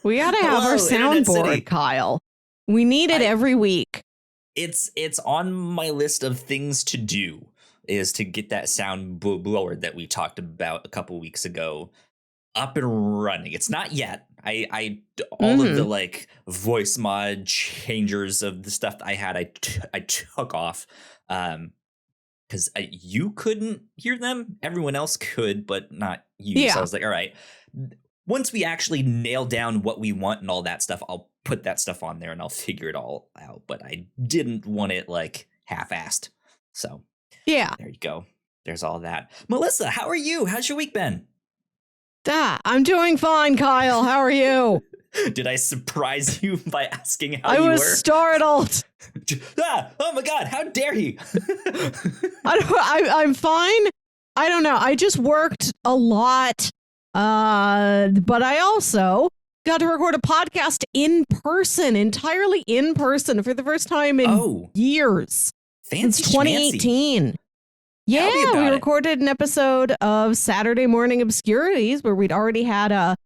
We got to have Hello, our Internet soundboard, City. Kyle. We need it every week. It's on my list of things to do is to get that sound blower that we talked about a couple weeks ago up and running. It's not yet. I all of the like voice mod changers of the stuff that I had, I took off because you couldn't hear them. Everyone else could, but not you. Yeah. So I was like, all right, once we actually nail down what we want and all that stuff, I'll put that stuff on there and I'll figure it all out. But I didn't want it like half-assed. So yeah, there you go. There's all that. Melissa, how are you? How's your week been? I'm doing fine, Kyle. How are you? Did I surprise you by asking how I you was were? startled. Oh my God, how dare he? I'm fine. I don't know. I just worked a lot. But I also got to record a podcast entirely in person for the first time in years. Fancy Since 2018. Yeah, we recorded an episode of Saturday Morning Obscurities where we'd already had a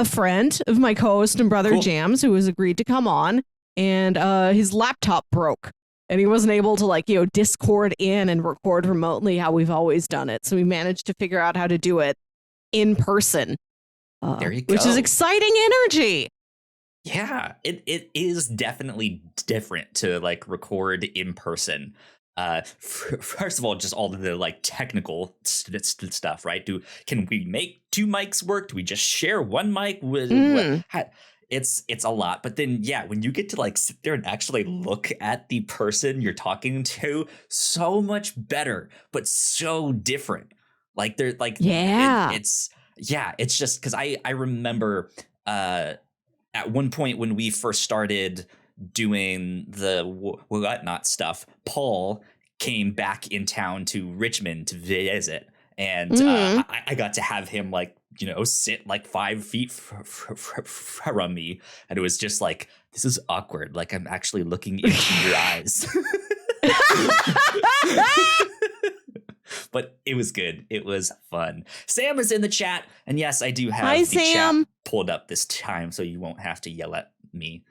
friend of my co-host and brother Jams who has agreed to come on, and his laptop broke and he wasn't able to Discord in and record remotely how we've always done it. So we managed to figure out how to do it in person. There you go. Which is exciting energy. Yeah, it is definitely different to record in person. First of all, just all of the technical stuff, right? Can we make two mics work? Do we just share one mic? It's a lot. But then, yeah, when you get to sit there and actually look at the person you're talking to, so much better, but so different. It's just because I remember at one point when we first started doing the Whatnauts stuff, Paul came back in town to Richmond to visit, and I got to have him sit 5 feet from me, and it was just this is awkward, I'm actually looking into your eyes. But it was good. It was fun. Sam is in the chat, and yes, I do have chat pulled up this time, so you won't have to yell at me.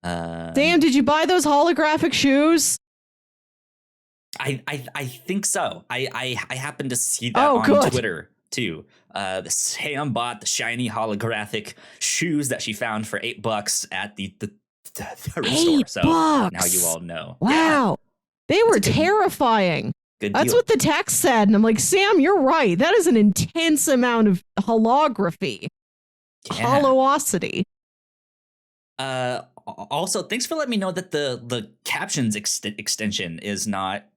Sam, did you buy those holographic shoes? I think so. I happened to see that on Twitter too. Sam bought the shiny holographic shoes that she found for $8 at the thrift store. So now you all know. Wow, yeah. They were terrifying. Good That's deal. what the text said, and I'm like, Sam, you're right. That is an intense amount of holography, holowosity. Also, thanks for letting me know that the captions extension is not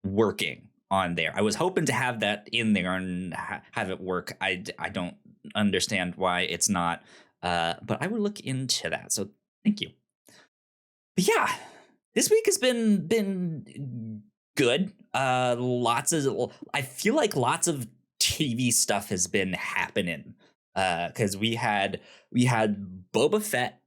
working on there. I was hoping to have that in there and have it work. I don't understand why it's not, but I will look into that. So thank you. But yeah, this week has been good. I feel like lots of TV stuff has been happening. Because we had Boba Fett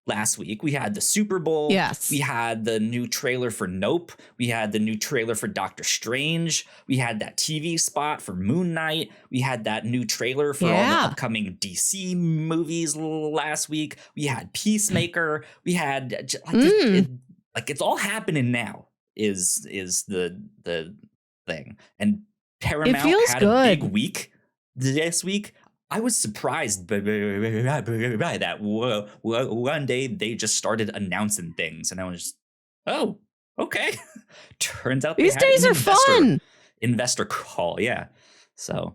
last week. We had the Super Bowl. Yes. We had the new trailer for Nope. We had the new trailer for Doctor Strange. We had that TV spot for Moon Knight. We had that new trailer for all the upcoming DC movies last week. We had Peacemaker. We had it's all happening now is the thing. And Paramount had a big week this week. I was surprised by that one day they just started announcing things, and I was just, oh, okay. Turns out these days are fun. Investor call, yeah. So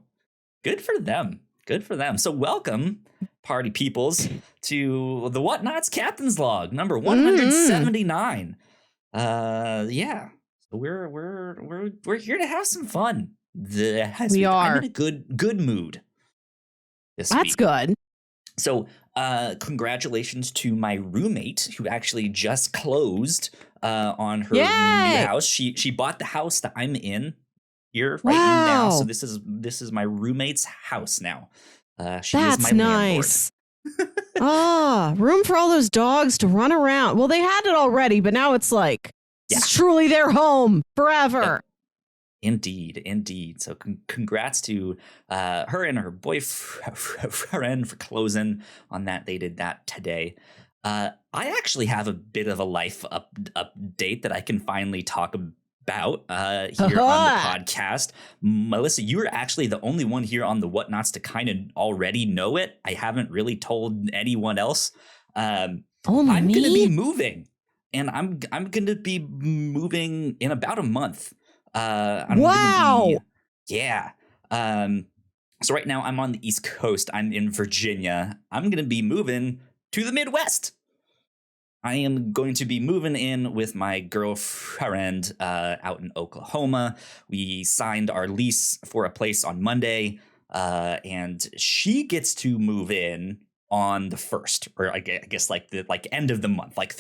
good for them. Good for them. So welcome, party peoples, to the Whatnauts Captain's Log number 179. Yeah. So we're here to have some fun. We are. I'm in a good mood. That's good. So congratulations to my roommate who actually just closed on her new house. She bought the house that I'm in here right now. So this is my roommate's house now. She is my nice. Room for all those dogs to run around. Well, they had it already, but now it's it's truly their home forever. Indeed. So congrats to her and her boyfriend for closing on that. They did that today. I actually have a bit of a life update that I can finally talk about here on the podcast. Melissa, you are actually the only one here on the Whatnauts to kind of already know it. I haven't really told anyone else. I'm going to be moving, and I'm going to be moving in about a month. Wow. Yeah. So right now I'm on the East Coast. I'm in Virginia. I'm going to be moving to the Midwest. I am going to be moving in with my girlfriend out in Oklahoma. We signed our lease for a place on Monday, and she gets to move in on the 1st, or I guess like the end of the month, like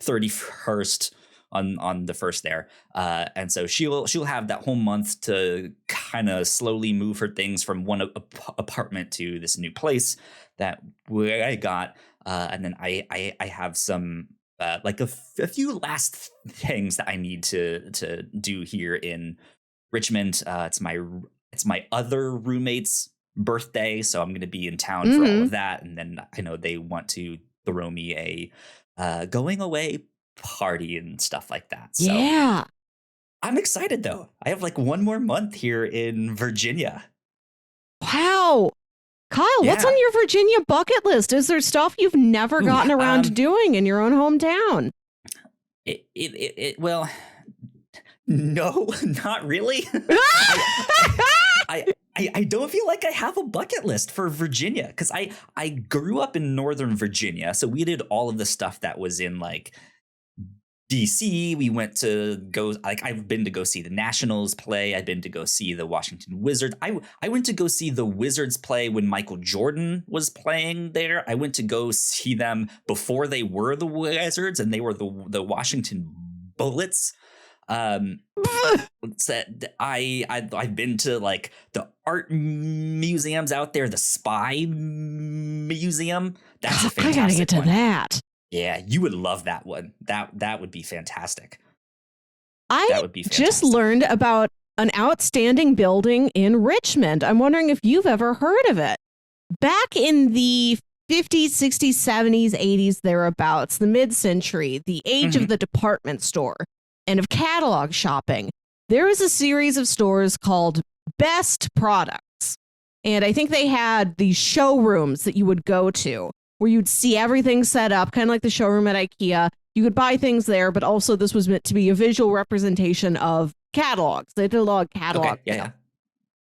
31st. On the 1st there. And so she'll have that whole month to kind of slowly move her things from one apartment to this new place that I got. And then I have some like a few last things that I need to do here in Richmond. It's my other roommate's birthday, so I'm going to be in town for all of that. And then I know they want to throw me a going away party and stuff like that. So yeah, I'm excited though. I have like one more month here in Virginia. Wow. Kyle, what's on your Virginia bucket list? Is there stuff you've never gotten around to doing in your own hometown? Well, no, not really. I don't feel like I have a bucket list for Virginia, because I grew up in Northern Virginia, so we did all of the stuff that was in like DC. We went to go, like, I've been to go see the Nationals play. I've been to go see the Washington Wizards. I went to go see the Wizards play when Michael Jordan was playing there. I went to go see them before they were the Wizards and they were the Washington Bullets. I've been to like the art museums out there, the Spy Museum. That's a fantastic I gotta get to one. That. Yeah, you would love that one. That would be fantastic. Just learned about an outstanding building in Richmond. I'm wondering if you've ever heard of it. Back in the 50s, 60s, 70s, 80s, thereabouts, the mid-century, the age of the department store and of catalog shopping, there was a series of stores called Best Products. And I think they had these showrooms that you would go to, where you'd see everything set up, kind of like the showroom at IKEA. You could buy things there, but also this was meant to be a visual representation of catalogs. They did a lot of catalog. Okay, yeah.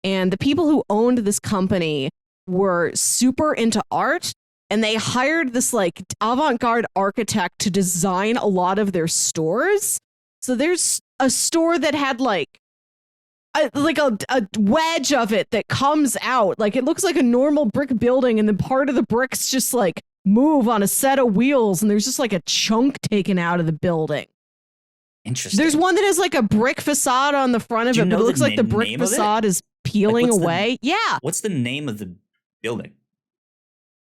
And the people who owned this company were super into art, and they hired this like avant-garde architect to design a lot of their stores. So there's a store that had like a wedge of it that comes out. Like, it looks like a normal brick building, and then part of the bricks just like move on a set of wheels, and there's just like a chunk taken out of the building. Interesting. There's one that has like a brick facade on the front of it, but it looks like the brick facade is peeling away. Yeah. What's the name of the building?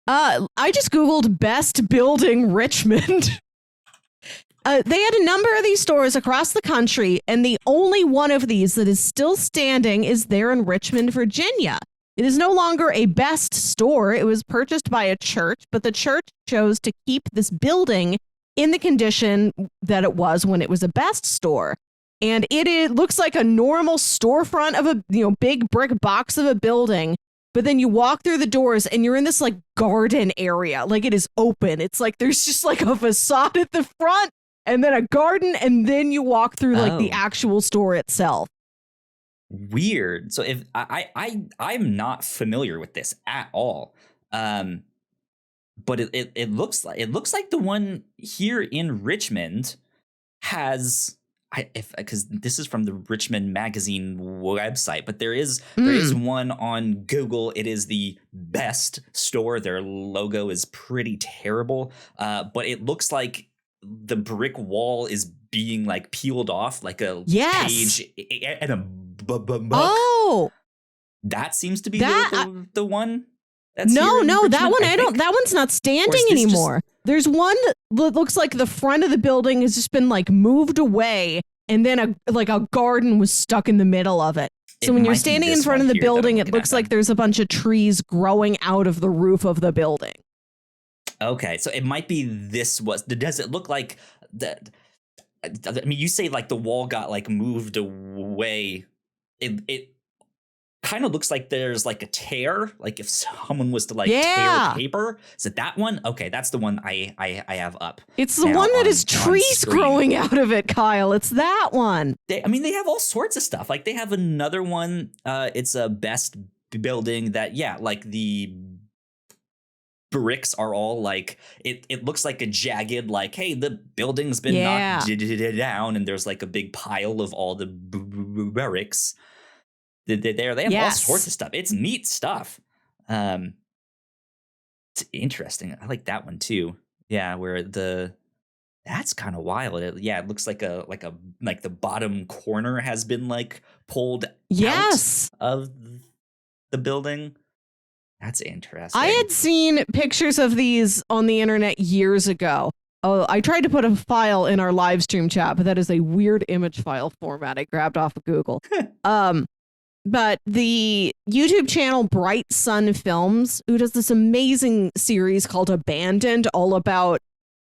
I just Googled Best Building Richmond. They had a number of these stores across the country, and the only one of these that is still standing is there in Richmond, Virginia. It is no longer a Best store. It was purchased by a church, but the church chose to keep this building in the condition that it was when it was a Best store. And it looks like a normal storefront of a big brick box of a building. But then you walk through the doors and you're in this like garden area. Like, it is open. It's like there's just like a facade at the front, and then a garden, and then you walk through like the actual store itself. Weird. So if I'm not familiar with this at all, but it looks like the one here in Richmond has, because this is from the Richmond Magazine website, but there is one on Google. It is the Best store. Their logo is pretty terrible, but it looks like the brick wall is being like peeled off like a page and a book. Oh, that seems to be the one. That's that one. That one's not standing anymore. There's one that looks like the front of the building has just been like moved away, and then a garden was stuck in the middle of it. So when you're standing in front of the building, it looks like there's a bunch of trees growing out of the roof of the building. Okay, so it might be this does it look like that? I mean, you say like the wall got like moved away. It kind of looks like there's like a tear, like if someone was to like tear paper. Is it that one? Okay, that's the one I have up. It's the one that is trees growing out of it, Kyle. It's that one. They have all sorts of stuff. Like they have another one. It's a best building that, like the bricks are all like it looks like a jagged, like, hey, the building's been knocked down, and there's like a big pile of all the bricks. They have all sorts of stuff. It's neat stuff. It's interesting. I like that one too. Yeah, where that's kind of wild. It looks like the bottom corner has been like pulled out of the building. That's interesting. I had seen pictures of these on the internet years ago. Oh, I tried to put a file in our live stream chat, but that is a weird image file format I grabbed off of Google. But the YouTube channel Bright Sun Films, who does this amazing series called Abandoned, all about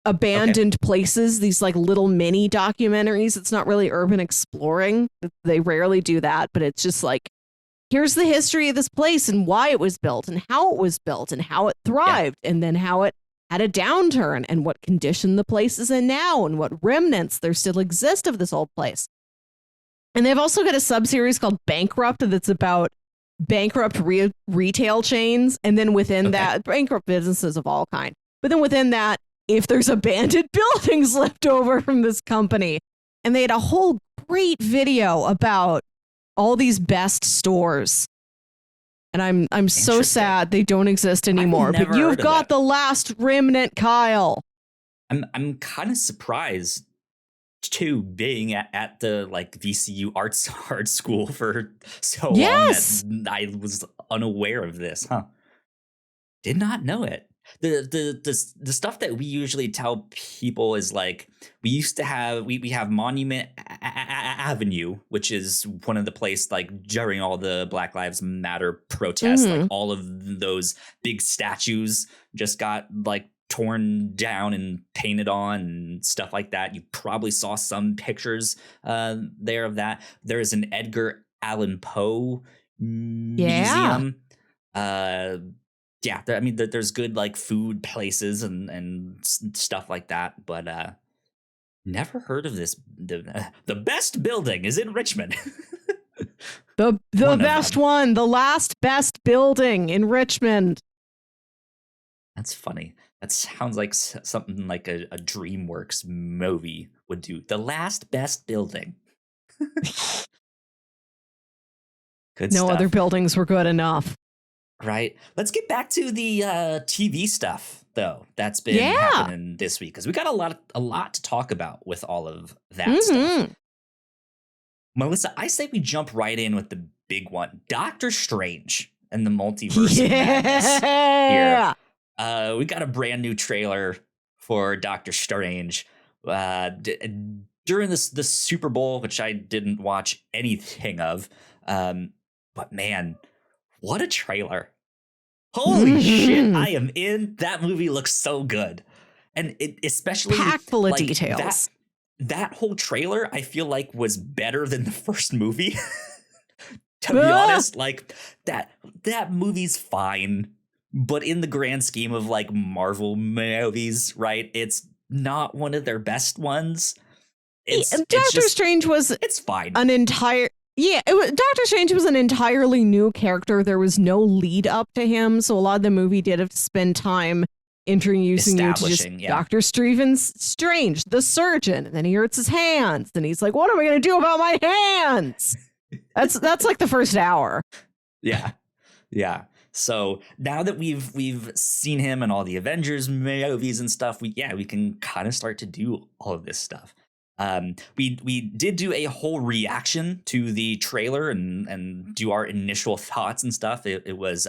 abandoned places, these like little mini documentaries. It's not really urban exploring. They rarely do that, but it's just like, here's the history of this place and why it was built and how it was built and how it thrived and then how it had a downturn and what condition the place is in now and what remnants there still exist of this old place. And they've also got a sub-series called Bankrupt that's about bankrupt retail chains. And then within that, bankrupt businesses of all kinds. But then within that, if there's abandoned buildings left over from this company. And they had a whole great video about all these best stores. And I'm so sad they don't exist anymore. But you've got the last remnant, Kyle. I'm kind of surprised too, being at the like VCU art school for so long that I was unaware of this. Did not know it. The stuff that we usually tell people is like, we used to have we have Monument Avenue, which is one of the place like during all the Black Lives Matter protests, like all of those big statues just got like torn down and painted on and stuff like that. You probably saw some pictures there of that. There is an Edgar Allan Poe museum. There's good like food places and stuff like that, but never heard of this. The best building is in Richmond. the best one, the last best building in Richmond. That's funny. That sounds like something like a DreamWorks movie would do. The last best building. Good stuff. No other buildings were good enough. Right. Let's get back to the TV stuff, though. That's been happening this week, because we got a lot to talk about with all of that stuff. Melissa, I say we jump right in with the big one, Doctor Strange and the Multiverse of Madness here. We got a brand new trailer for Doctor Strange during the Super Bowl, which I didn't watch anything of. But man, what a trailer. Holy shit, I am in. That movie looks so good. And it especially packed full of details. That whole trailer, I feel like, was better than the first movie. To be honest, like that movie's fine. But in the grand scheme of like Marvel movies, right? It's not one of their best ones. Doctor Strange was fine. Doctor Strange was an entirely new character. There was no lead up to him, so a lot of the movie did have to spend time introducing you to just Dr. Strange, the surgeon. And then he hurts his hands. Then he's like, "What am I going to do about my hands?" That's like the first hour. Yeah. So now that we've seen him in all the Avengers movies and stuff, we can kind of start to do all of this stuff. We did do a whole reaction to the trailer and do our initial thoughts and stuff. It was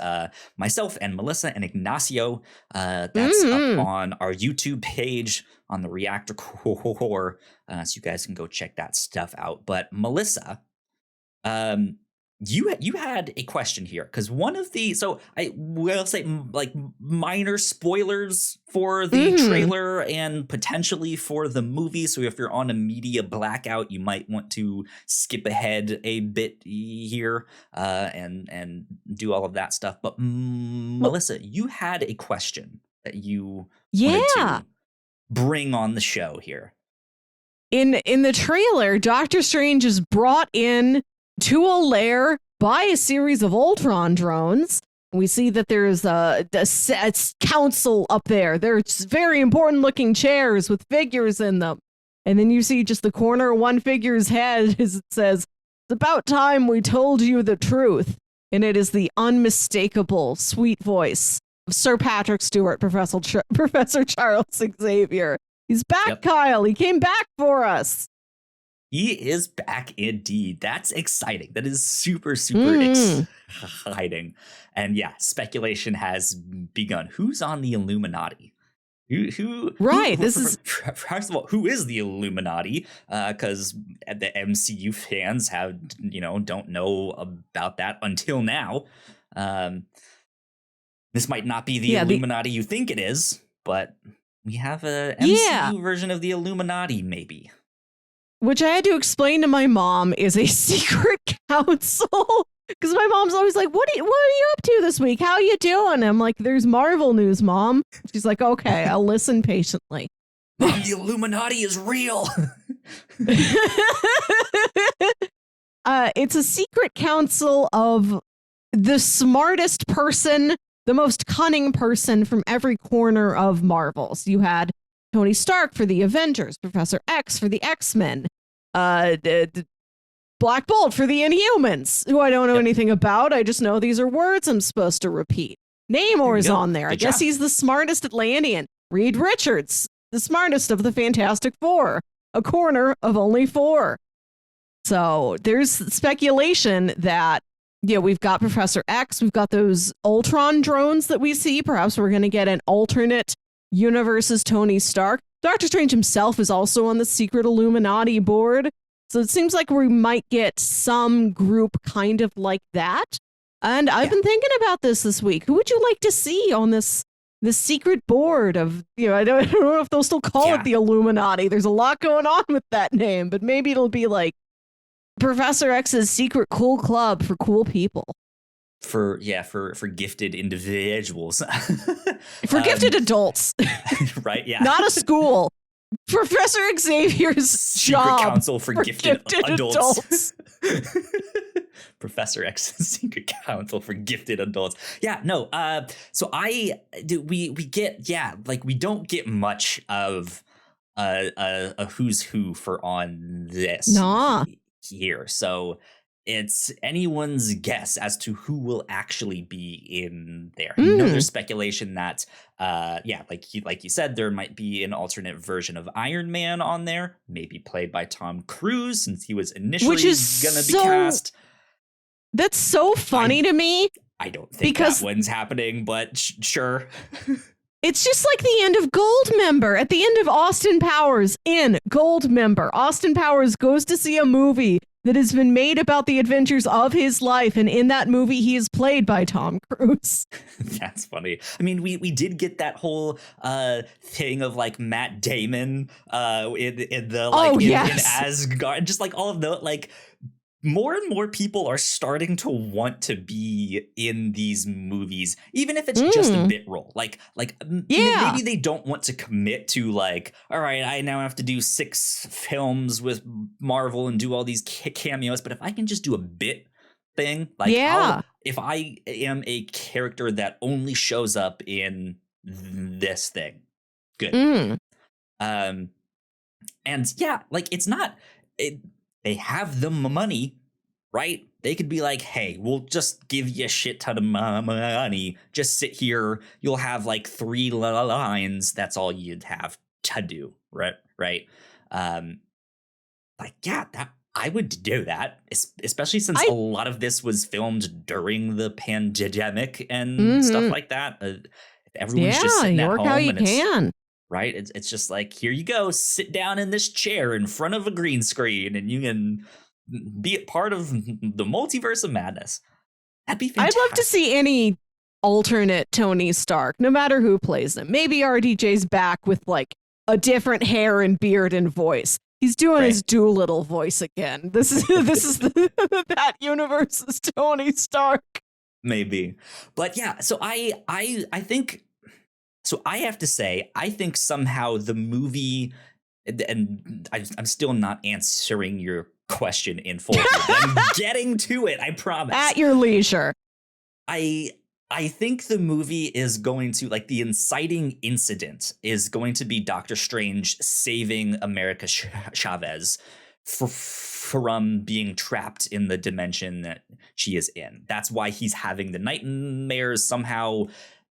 myself and Melissa and Ignacio. That's up on our YouTube page on the Reactor Core, so you guys can go check that stuff out. But Melissa, you had a question here, because one of the, so I will say like minor spoilers for the trailer and potentially for the movie. So if you're on a media blackout, you might want to skip ahead a bit here and do all of that stuff. But Melissa, you had a question that you wanted to bring on the show here. In the trailer, Doctor Strange is brought in to a lair by a series of Ultron drones. We see that there's a council up there. There's very important looking chairs with figures in them. And then you see just the corner of one figure's head as it says, "It's about time we told you the truth." And it is the unmistakable sweet voice of Sir Patrick Stewart, Professor Charles Xavier. He's back, Kyle. He came back for us. He is back indeed. That's exciting. That is super, super exciting. And yeah, speculation has begun. Who's on the Illuminati? First of all, who is the Illuminati? Because the MCU fans don't know about that until now. This might not be the Illuminati you think it is, but we have a MCU version of the Illuminati, maybe. Which I had to explain to my mom is a secret council. Because my mom's always like, what are you up to this week? How you doing? I'm like, there's Marvel news, Mom. She's like, okay, I'll listen patiently. Mom, the Illuminati is real. It's a secret council of the smartest person, the most cunning person from every corner of Marvel. So you had Tony Stark for the Avengers, Professor X for the X-Men, Black Bolt for the Inhumans, who I don't know anything about. I just know these are words I'm supposed to repeat. Namor's on there. I guess he's the smartest Atlantean. Reed Richards, the smartest of the Fantastic Four, a corner of only four. So there's speculation that, we've got Professor X, we've got those Ultron drones that we see. Perhaps we're going to get an alternate universe's Tony Stark. Doctor Strange himself is also on the secret Illuminati board. So it seems like we might get some group kind of like that. And I've been thinking about this week. Who would you like to see on this secret board of, I don't know if they'll still call it the Illuminati. There's a lot going on with that name, but maybe it'll be like Professor X's secret cool club for cool people. For gifted individuals. For gifted adults. Right, yeah. Not a school. Professor Xavier's secret job council for gifted adults. Professor X's secret council for gifted adults. Yeah, no. So we don't get much of a who's who for on this here. So it's anyone's guess as to who will actually be in there. There's speculation that, like you said, there might be an alternate version of Iron Man on there, maybe played by Tom Cruise, since he was initially going to be cast. That's so funny to me. I don't think that one's happening, but sure. It's just like the end of Goldmember. At the end of Austin Powers in Goldmember, Austin Powers goes to see a movie that has been made about the adventures of his life. And in that movie, he is played by Tom Cruise. That's funny. I mean, we did get that whole thing of like Matt Damon in Asgard. Just like all of the more and more people are starting to want to be in these movies, even if it's just a bit role. Maybe they don't want to commit to all right, I now have to do 6 films with Marvel and do all these cameos. But if I can just do a bit thing, if I am a character that only shows up in this thing, good. It's not. They have the money, right? They could be like, hey, we'll just give you a shit ton of money. Just sit here. You'll have 3 lines. That's all you'd have to do, right? like, yeah, that I would do that, especially since a lot of this was filmed during the pandemic and stuff like that. If everyone's just sitting at home, how you can. Right? It's just like, here you go, sit down in this chair in front of a green screen, and you can be a part of the Multiverse of Madness. That'd be fantastic. I'd love to see any alternate Tony Stark, no matter who plays him. Maybe RDJ's back with like a different hair and beard and voice. He's doing his Doolittle voice again. This is that universe's Tony Stark. Maybe, but yeah. So I think. So I have to say, I think somehow the movie, and I'm still not answering your question in full. I'm getting to it, I promise. At your leisure. I think the movie is going to, like, the inciting incident is going to be Doctor Strange saving America Chavez from being trapped in the dimension that she is in. That's why he's having the nightmares somehow.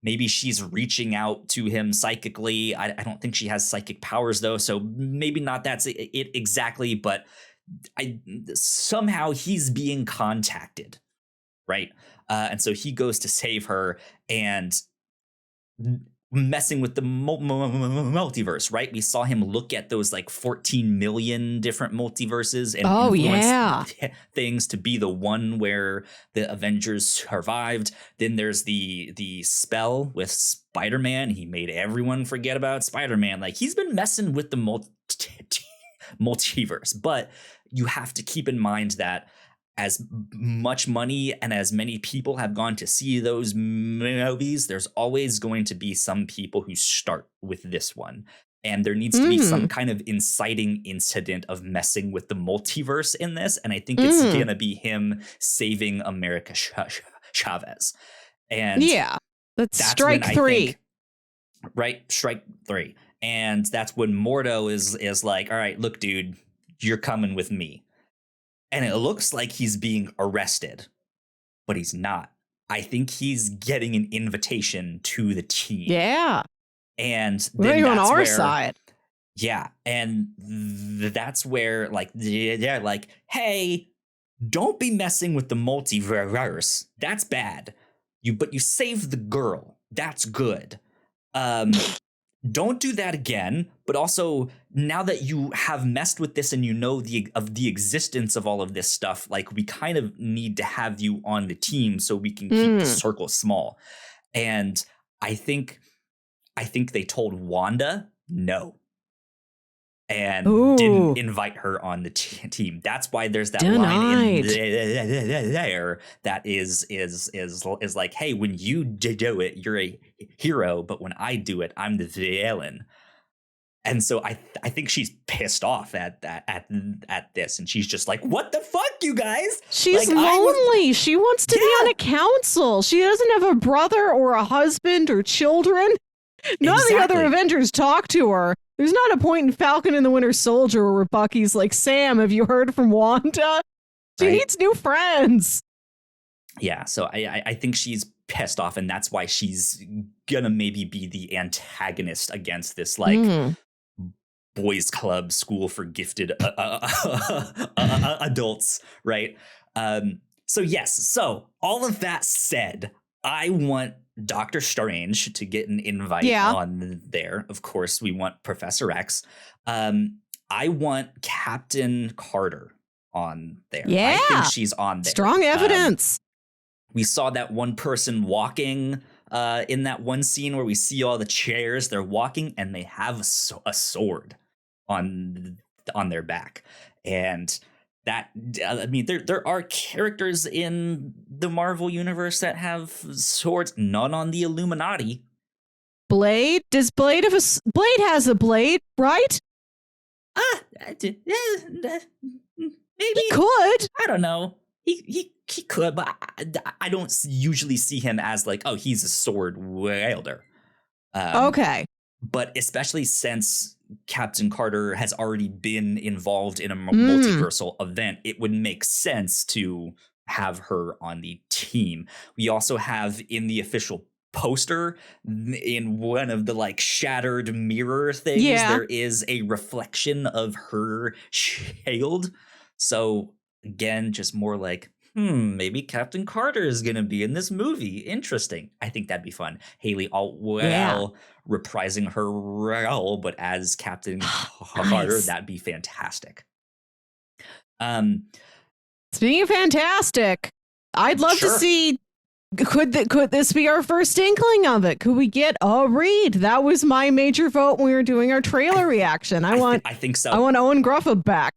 Maybe she's reaching out to him psychically. I don't think she has psychic powers, though, so maybe not that's it exactly, but somehow he's being contacted, right? And so he goes to save her and messing with the multiverse, right? We saw him look at those like 14 million different multiverses and influence things to be the one where the Avengers survived. Then there's the spell with Spider-Man. He made everyone forget about Spider-Man. Like, he's been messing with the multiverse, but you have to keep in mind that as much money and as many people have gone to see those movies, there's always going to be some people who start with this one. And there needs to be some kind of inciting incident of messing with the multiverse in this. And I think it's going to be him saving America Chavez. And that's strike three. Strike three. And that's when Mordo is like, all right, look, dude, you're coming with me. And it looks like he's being arrested, but he's not. I think he's getting an invitation to the team. Yeah. And then on our side. Yeah. And that's where, like, they're like, hey, don't be messing with the multiverse. That's bad. But you saved the girl. That's good. Don't do that again. But also, now that you have messed with this and you know of the existence of all of this stuff, like, we kind of need to have you on the team so we can keep the circle small. And I think they told Wanda no, and didn't invite her on the team. That's why there's that line in there that is like, hey, when you do it, you're a hero, but when I do it, I'm the villain. And so I think she's pissed off at this, and she's just like, what the fuck, you guys? She's like, lonely. She wants to be on a council. She doesn't have a brother or a husband or children. None of the other Avengers talk to her. There's not a point in Falcon and the Winter Soldier where Bucky's like, Sam, have you heard from Wanda? She needs new friends. Yeah, so I think she's pissed off, and that's why she's gonna maybe be the antagonist against this, like, boys club school for gifted adults, right? So yes, so all of that said, I want Doctor Strange to get an invite on there. Of course, we want Professor X. I want Captain Carter on there. Yeah. I think she's on there. Strong evidence. We saw that one person walking in that one scene where we see all the chairs. They're walking and they have a sword on their back. And that, I mean, there are characters in the Marvel universe that have swords, none on the Illuminati. Blade? Does Blade have Blade has a blade, right? Maybe. He could. I don't know. He could, but I don't usually see him as like, oh, he's a sword wielder. Okay. But especially since Captain Carter has already been involved in a multiversal event, it would make sense to have her on the team. We also have in the official poster, in one of the like shattered mirror things, there is a reflection of her shield. So again, just more like, maybe Captain Carter is going to be in this movie. Interesting. I think that'd be fun. Haley Atwell reprising her role, but as Captain Carter, that'd be fantastic. Speaking of fantastic, I'd love to see, could this be our first inkling of it? Could we get a Reed? That was my major vote when we were doing our trailer reaction. I think so. I want Owen Grufford back.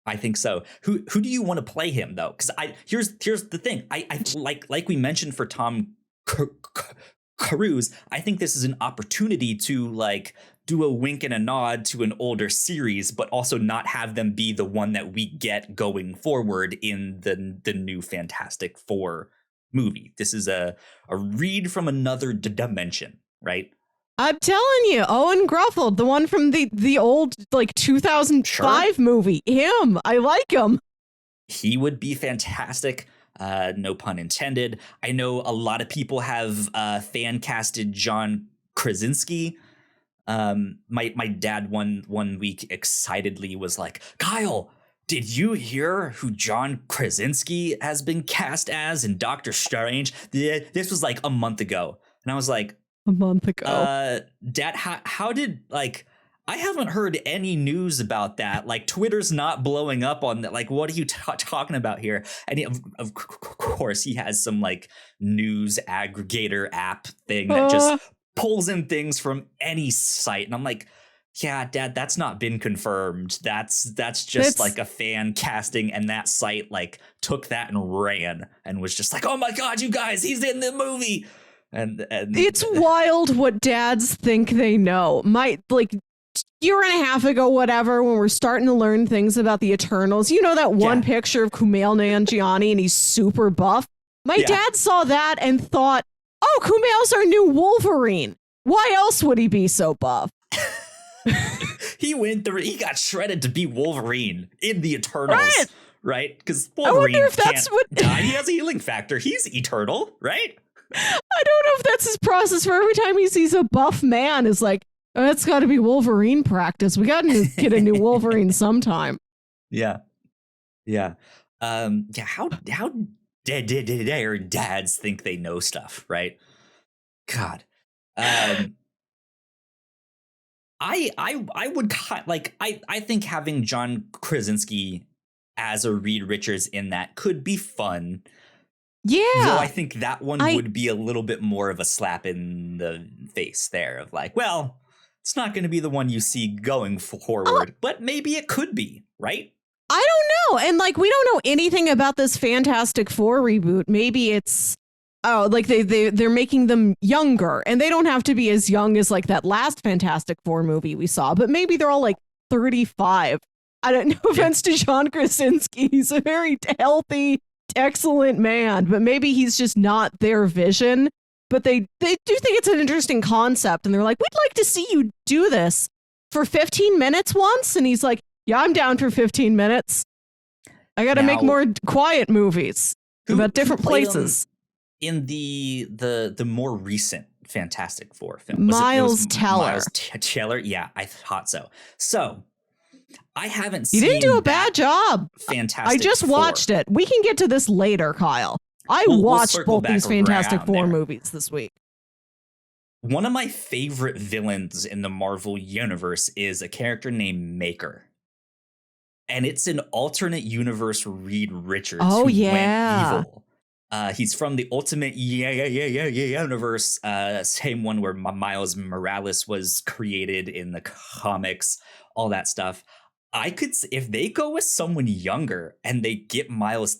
I think so. Who do you want to play him though? Because here's the thing. I like we mentioned for Tom Cruise, I think this is an opportunity to like do a wink and a nod to an older series, but also not have them be the one that we get going forward in the new Fantastic Four movie. This is a Reed from another dimension, right? I'm telling you, Owen Grufford, the one from the old like 2005 movie. Him, I like him. He would be fantastic. No pun intended. I know a lot of people have fan casted John Krasinski. My dad one week excitedly was like, Kyle, did you hear who John Krasinski has been cast as in Doctor Strange? This was like a month ago. And I was like, a month ago. Dad, how did, like, I haven't heard any news about that. Like, Twitter's not blowing up on that. Like, what are you talking about here? And of course, he has some like news aggregator app thing that just pulls in things from any site. And I'm like, yeah, Dad, that's not been confirmed. That's just like a fan casting. And that site like took that and ran and was just like, oh my God, you guys, he's in the movie. And it's wild what dads think they know. My like year and a half ago, whatever, when we're starting to learn things about the Eternals, you know, that one picture of Kumail Nanjiani and he's super buff. My dad saw that and thought, oh, Kumail's our new Wolverine. Why else would he be so buff? He got shredded to be Wolverine in the Eternals, right? Because Wolverine I wonder if that's can't die. He has a healing factor. He's eternal, right? I don't know if that's his process for every time he sees a buff man is like, oh, that's got to be Wolverine practice. We got to get a new Wolverine sometime. Yeah. How dare dads think they know stuff, right? God. I would like I think having John Krasinski as a Reed Richards in that could be fun. Yeah. Though I think that one would be a little bit more of a slap in the face there of like, well, it's not going to be the one you see going forward, but maybe it could be, right? I don't know. And like, we don't know anything about this Fantastic Four reboot. Maybe it's, like they're making them younger and they don't have to be as young as like that last Fantastic Four movie we saw, but maybe they're all like 35. I don't know. Offense to John Krasinski. He's a very healthy, excellent man, but maybe he's just not their vision. But they do think it's an interesting concept. And they're like, we'd like to see you do this for 15 minutes once. And he's like, yeah, I'm down for 15 minutes. I got to make more quiet movies about different places. In the more recent Fantastic Four film, Miles Teller. Miles Teller, yeah, I thought so. So I haven't seen. You didn't do a bad job. Fantastic. I just watched it. We can get to this later, Kyle. I watched both these Fantastic Four movies this week. One of my favorite villains in the Marvel universe is a character named Maker. And it's an alternate universe Reed Richards who went evil. He's from the Ultimate Universe, same one where Miles Morales was created in the comics, all that stuff. I could, if they go with someone younger and they get Miles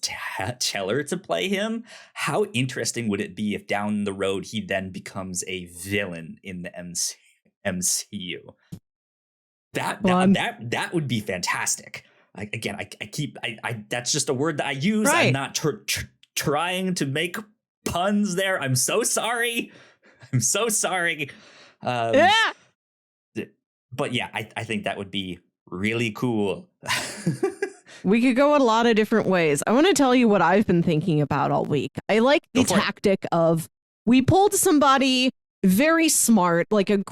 Teller to play him, how interesting would it be if down the road he then becomes a villain in the MCU? That would be fantastic. I that's just a word that I use. Right. I'm not trying to make puns there. I'm so sorry. Yeah. But yeah, I think that would be really cool. We could go a lot of different ways. I want to tell you what I've been thinking about all week. I like the tactic of we pulled somebody very smart, like a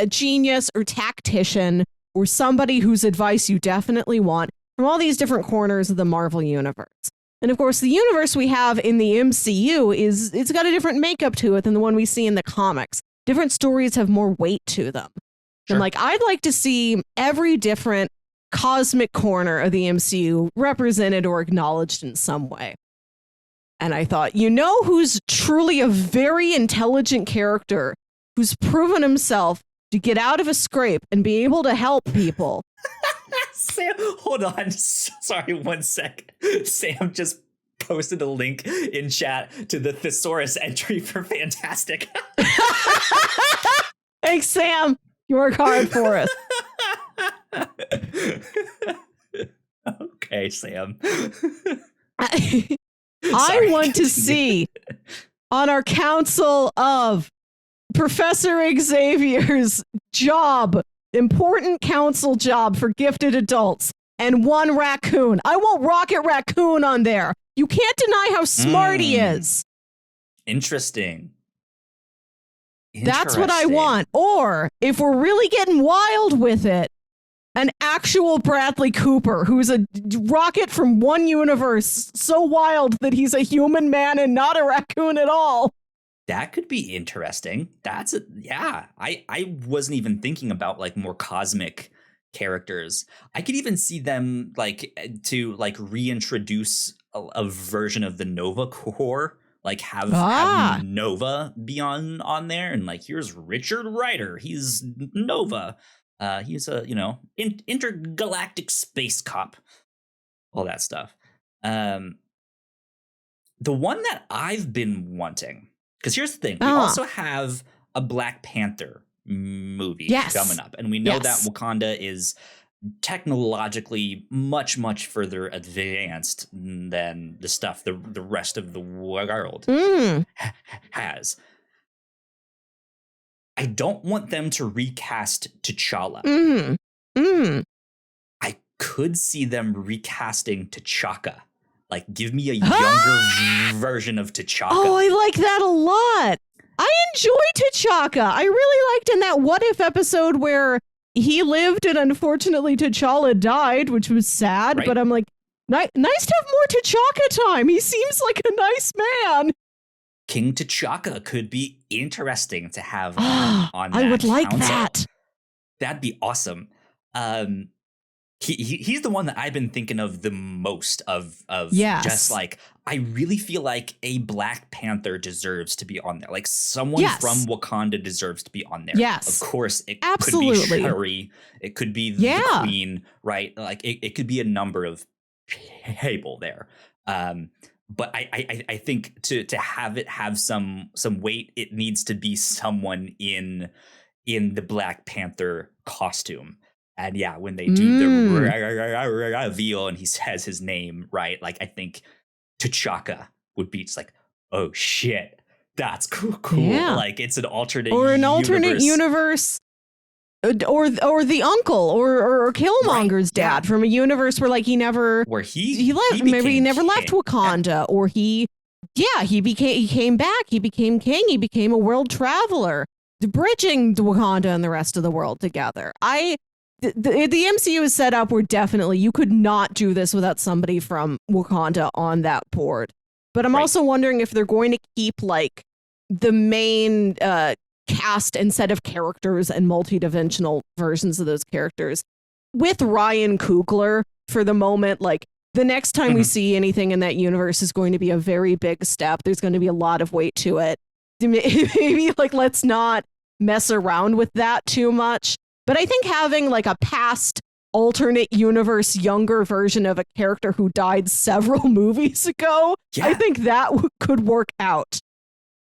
genius or tactician or somebody whose advice you definitely want from all these different corners of the Marvel universe. And of course, the universe we have in the MCU it's got a different makeup to it than the one we see in the comics. Different stories have more weight to them. Sure. And like, I'd like to see every different cosmic corner of the MCU represented or acknowledged in some way. And I thought, who's truly a very intelligent character who's proven himself to get out of a scrape and be able to help people? Sam, hold on. Sorry, 1 sec. Sam just posted a link in chat to the Thesaurus entry for Fantastic. Thanks, Sam. You work hard for us. Okay, Sam. I want to see on our council of Professor Xavier's important council job for gifted adults, and one raccoon. I want Rocket Raccoon on there. You can't deny how smart he is. Interesting. That's what I want. Or if we're really getting wild with it, an actual Bradley Cooper who's a rocket from one universe so wild that he's a human man and not a raccoon at all. That could be interesting. I wasn't even thinking about like more cosmic characters. I could even see them to reintroduce a version of the Nova Corps, like have Nova be on there, and like, here's Richard Rider. He's Nova. He's a intergalactic space cop. All that stuff. The one that I've been wanting. Because here's the thing, we also have a Black Panther movie coming up. And we know that Wakanda is technologically much, much further advanced than the stuff the rest of the world has. I don't want them to recast T'Challa. I could see them recasting T'Chaka. Like, give me a younger version of T'Chaka. Oh, I like that a lot. I enjoy T'Chaka. I really liked in that What If episode where he lived and unfortunately T'Challa died, which was sad. Right. But I'm like, nice to have more T'Chaka time. He seems like a nice man. King T'Chaka could be interesting to have on that I would like council. that. That'd be awesome. He's the one that I've been thinking of the most of just like, I really feel like a Black Panther deserves to be on there. Like, someone from Wakanda deserves to be on there. Yes. Of course, it could be Shuri. It could be the Queen, right? Like, it could be a number of people there. But I think to have it have some weight, it needs to be someone in the Black Panther costume. And yeah, when they do the reveal and he says his name, right? Like, I think T'Chaka would be just like, oh shit, that's cool. Yeah. Like, it's an alternate universe. Or the uncle or Killmonger's dad from a universe where like he never left Wakanda, or he came back, he became king, he became a world traveler, bridging Wakanda and the rest of the world together. The MCU is set up where definitely you could not do this without somebody from Wakanda on that board. But I'm also wondering if they're going to keep like the main cast and set of characters and multidimensional versions of those characters with Ryan Coogler for the moment. Like, the next time we see anything in that universe is going to be a very big step. There's going to be a lot of weight to it. Maybe like, let's not mess around with that too much. But I think having like a past alternate universe younger version of a character who died several movies ago, I think that could work out.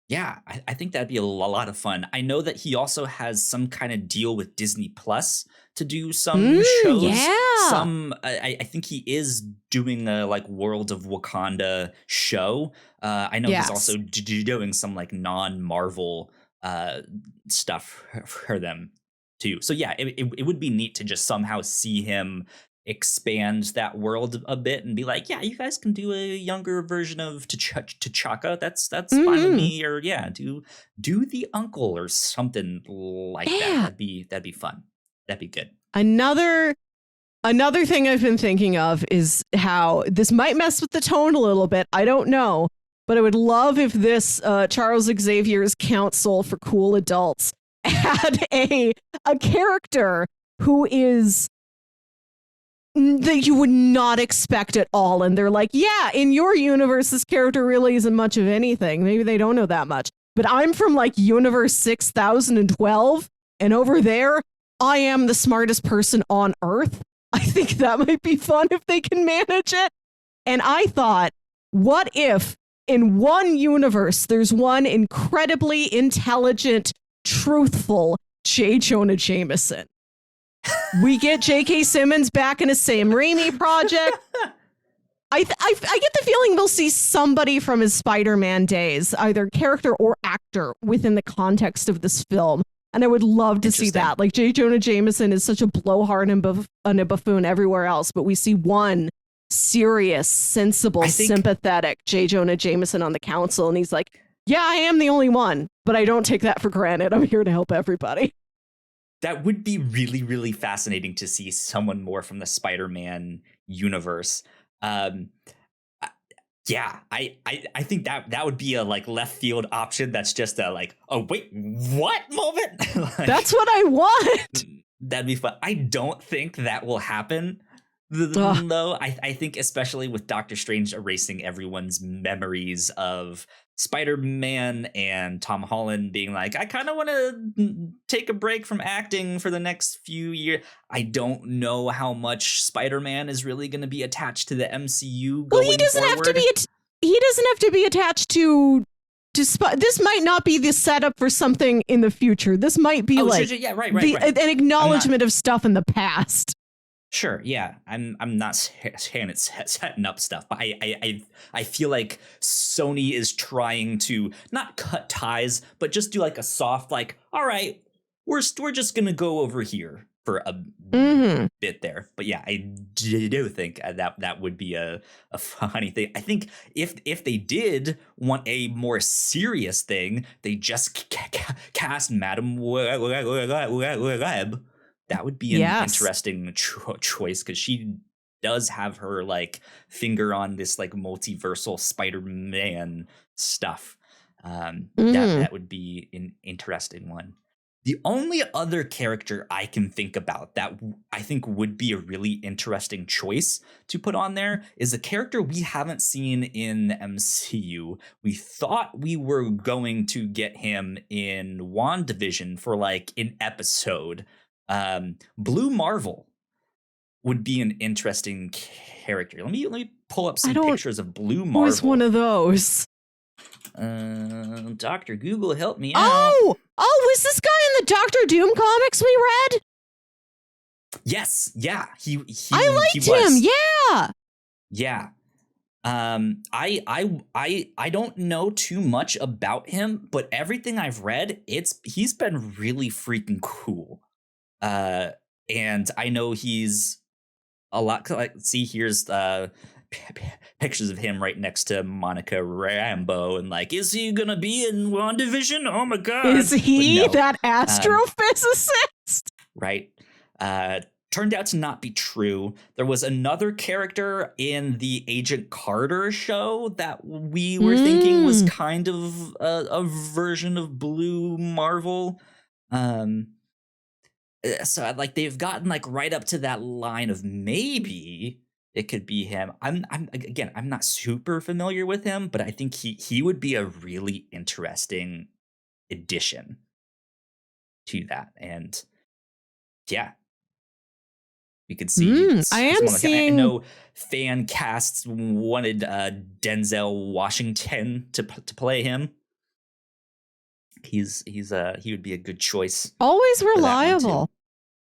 Yeah, I think that'd be a lot of fun. I know that he also has some kind of deal with Disney Plus to do some shows. Yeah. I think he is doing a like World of Wakanda show. I know he's also doing some like non-Marvel stuff for them too. So yeah, it would be neat to just somehow see him expand that world a bit and be like, yeah, you guys can do a younger version of T'Chaka. That's fine with me. Or yeah, do the uncle or something like that. That'd be fun. That'd be good. Another thing I've been thinking of is how this might mess with the tone a little bit. I don't know, but I would love if this Charles Xavier's Council for Cool Adults had a character who is that you would not expect at all. And they're like, yeah, in your universe, this character really isn't much of anything. Maybe they don't know that much. But I'm from like universe 6012. And over there, I am the smartest person on Earth. I think that might be fun if they can manage it. And I thought, what if in one universe, there's one incredibly intelligent, truthful J. Jonah Jameson? We get J.K. Simmons back in a Sam Raimi project. I get the feeling we'll see somebody from his Spider-Man days, either character or actor, within the context of this film. And I would love to see that. Like, J. Jonah Jameson is such a blowhard and a buffoon everywhere else, but we see one serious, sensible, sympathetic J. Jonah Jameson on the council, and he's like, yeah, I am the only one, but I don't take that for granted. I'm here to help everybody. That would be really, really fascinating to see someone more from the Spider-Man universe. Yeah, I think that would be a like left field option. That's just a like, oh wait, what moment? Like, that's what I want. That'd be fun. I don't think that will happen though. I think especially with Doctor Strange erasing everyone's memories of Spider-Man and Tom Holland being like, I kind of want to take a break from acting for the next few years. I don't know how much Spider-Man is really going to be attached to the MCU going he doesn't forward. Have to be. He doesn't have to be attached to. This might not be the setup for something in the future. This might be right. An acknowledgement of stuff in the past. Sure, yeah, I'm not saying it's setting up stuff, but I feel like Sony is trying to not cut ties, but just do like a soft like, all right, we're just gonna go over here for a bit there. But yeah, I do think that would be a funny thing. I think if they did want a more serious thing, they just cast Madam Web. That would be an interesting choice, because she does have her like finger on this like multiversal Spider-Man stuff. That would be an interesting one. The only other character I can think about that I think would be a really interesting choice to put on there is a character we haven't seen in the MCU. We thought we were going to get him in WandaVision for like an episode. Blue Marvel would be an interesting character. Let me pull up some pictures of Blue Marvel. Who's one of those? Dr. Google, help me out. Oh, was this guy in the Doctor Doom comics we read? Yes, yeah. I liked him. Yeah. I don't know too much about him, but everything I've read, he's been really freaking cool. And I know he's a lot like, see, here's pictures of him right next to Monica Rambeau, and like, is he gonna be in WandaVision? Oh my god, is he that astrophysicist? Right. Turned out to not be true. There was another character in the Agent Carter show that we were thinking was kind of a version of Blue Marvel. So like they've gotten like right up to that line of maybe it could be him. I'm not super familiar with him, but I think he would be a really interesting addition to that. And yeah, we could see. I know fan casts wanted Denzel Washington to play him. He would be a good choice. Always reliable.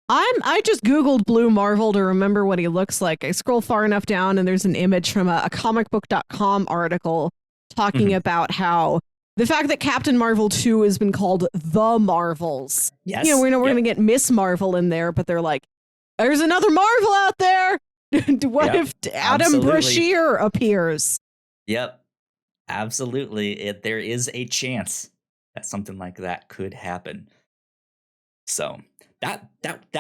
I just Googled Blue Marvel to remember what he looks like. I scroll far enough down and there's an image from a comicbook.com article talking about how the fact that Captain Marvel 2 has been called The Marvels. Yes. You know, we're going to get Miss Marvel in there, but they're like, there's another Marvel out there. What if Adam Brashear appears? Yep. Absolutely. There is a chance that something like that could happen. So that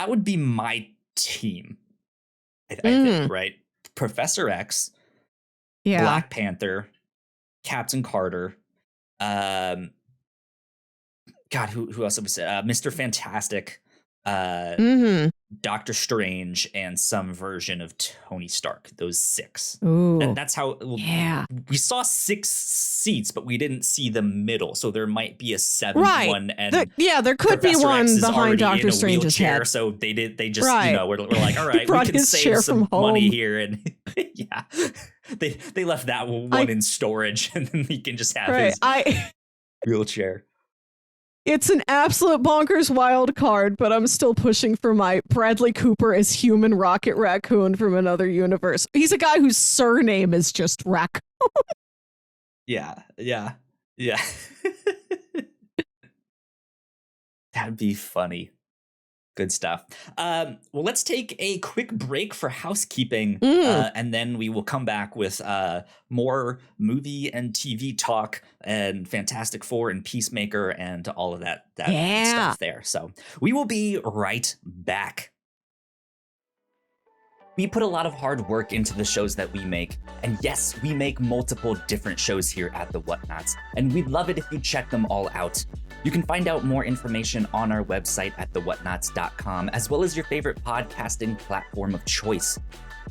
would be my team. I think, right? Professor X, Black Panther, Captain Carter, God, who else have we said? Mr. Fantastic, Doctor Strange, and some version of Tony Stark. Those 6. That's how. We saw 6 seats, but we didn't see the middle. So there might be a 7th one, and there could Professor be one X behind Doctor Strange's head. So they just we're like, all right, we can save some money here, and they left that one in storage, and then he can just have his wheelchair. It's an absolute bonkers wild card, but I'm still pushing for my Bradley Cooper as human Rocket Raccoon from another universe. He's a guy whose surname is just Raccoon. Yeah. That'd be funny. Good stuff. Well, let's take a quick break for housekeeping, and then we will come back with more movie and TV talk and Fantastic Four and Peacemaker and all of that stuff there. So we will be right back. We put a lot of hard work into the shows that we make, and yes, we make multiple different shows here at the Whatnauts, and we'd love it if you check them all out. You can find out more information on our website at thewhatnauts.com, as well as your favorite podcasting platform of choice.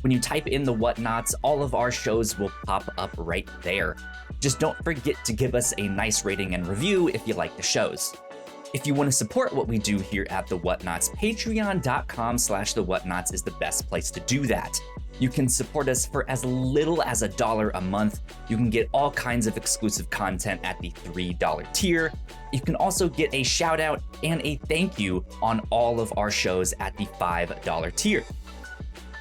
When you type in the Whatnauts, all of our shows will pop up right there. Just don't forget to give us a nice rating and review if you like the shows. If you want to support what we do here at The Whatnauts, patreon.com/The Whatnauts is the best place to do that. You can support us for as little as $1 a month. You can get all kinds of exclusive content at the $3 tier. You can also get a shout out and a thank you on all of our shows at the $5 tier.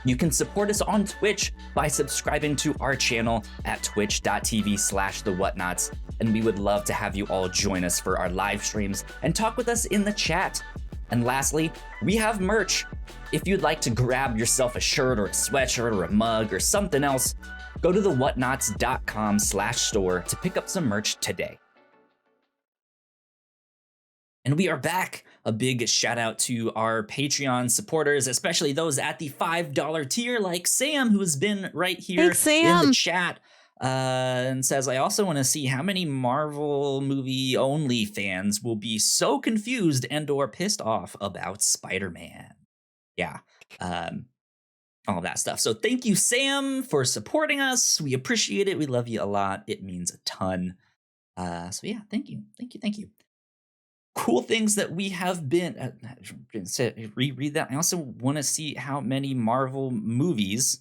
You can support us on Twitch by subscribing to our channel at twitch.tv/The Whatnauts. And we would love to have you all join us for our live streams and talk with us in the chat. And lastly, we have merch. If you'd like to grab yourself a shirt or a sweatshirt or a mug or something else, go to thewhatnauts.com/store to pick up some merch today. And we are back. A big shout out to our Patreon supporters, especially those at the $5 tier, like Sam, who has been right here in the chat. And says, I also want to see how many Marvel movie only fans will be so confused and or pissed off about Spider-Man. Yeah. All that stuff. So thank you, Sam, for supporting us. We appreciate it. We love you a lot. It means a ton. So yeah, thank you. Cool things that we have been reread that. I also want to see how many Marvel movies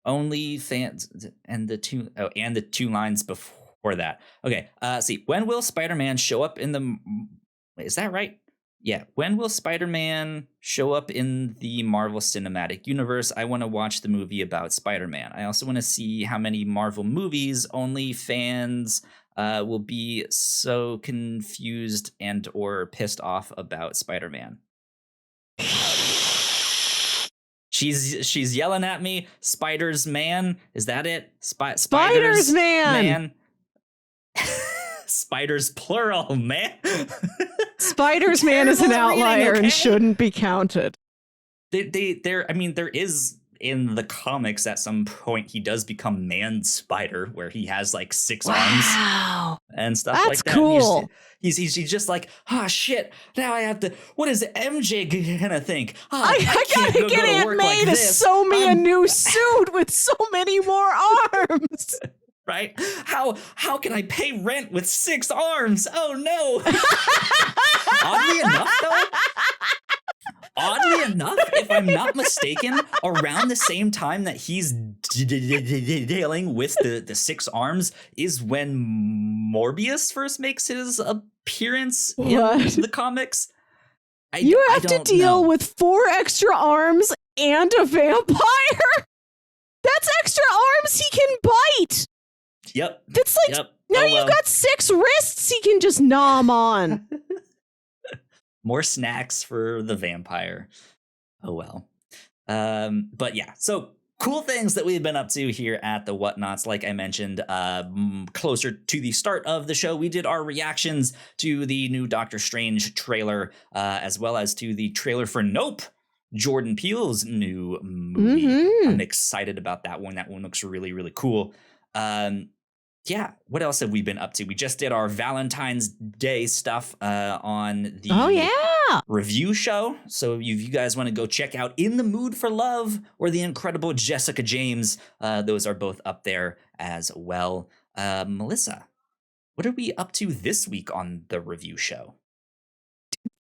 only fans and the two lines before that. Okay, see, when will Spider-Man show up in the? Is that right? Yeah, when will Spider-Man show up in the Marvel Cinematic Universe? I want to watch the movie about Spider-Man. I also want to see how many Marvel movies only fans will be so confused and or pissed off about Spider-Man. She's yelling at me. Spiders Man, is that it? Spiders Man. Spiders plural, man. Spiders Man is an outlier and shouldn't be counted. There is in the comics at some point he does become Man Spider, where he has like 6 arms and stuff like that. That's cool. He's just like, shit, now I have to, what is MJ gonna think? I gotta get Aunt May to sew me a new suit with so many more arms. Right? How can I pay rent with 6 arms? Oh no. Oddly enough, if I'm not mistaken, around the same time that he's dealing with the 6 arms is when Morbius first makes his appearance in the comics. You have to deal with 4 extra arms and a vampire? That's extra arms he can bite! Yep. That's like, now you've got 6 wrists he can just nom on. More snacks for the vampire. Oh well. But yeah, so cool things that we've been up to here at the Whatnauts. Like I mentioned, closer to the start of the show, we did our reactions to the new Doctor Strange trailer, as well as to the trailer for Nope, Jordan Peele's new movie. I'm excited about that one. That one looks really, really cool. Yeah, what else have we been up to? We just did our Valentine's Day stuff on the review show. So if you guys want to go check out In the Mood for Love or The Incredible Jessica James, those are both up there as well. Melissa, what are we up to this week on the review show?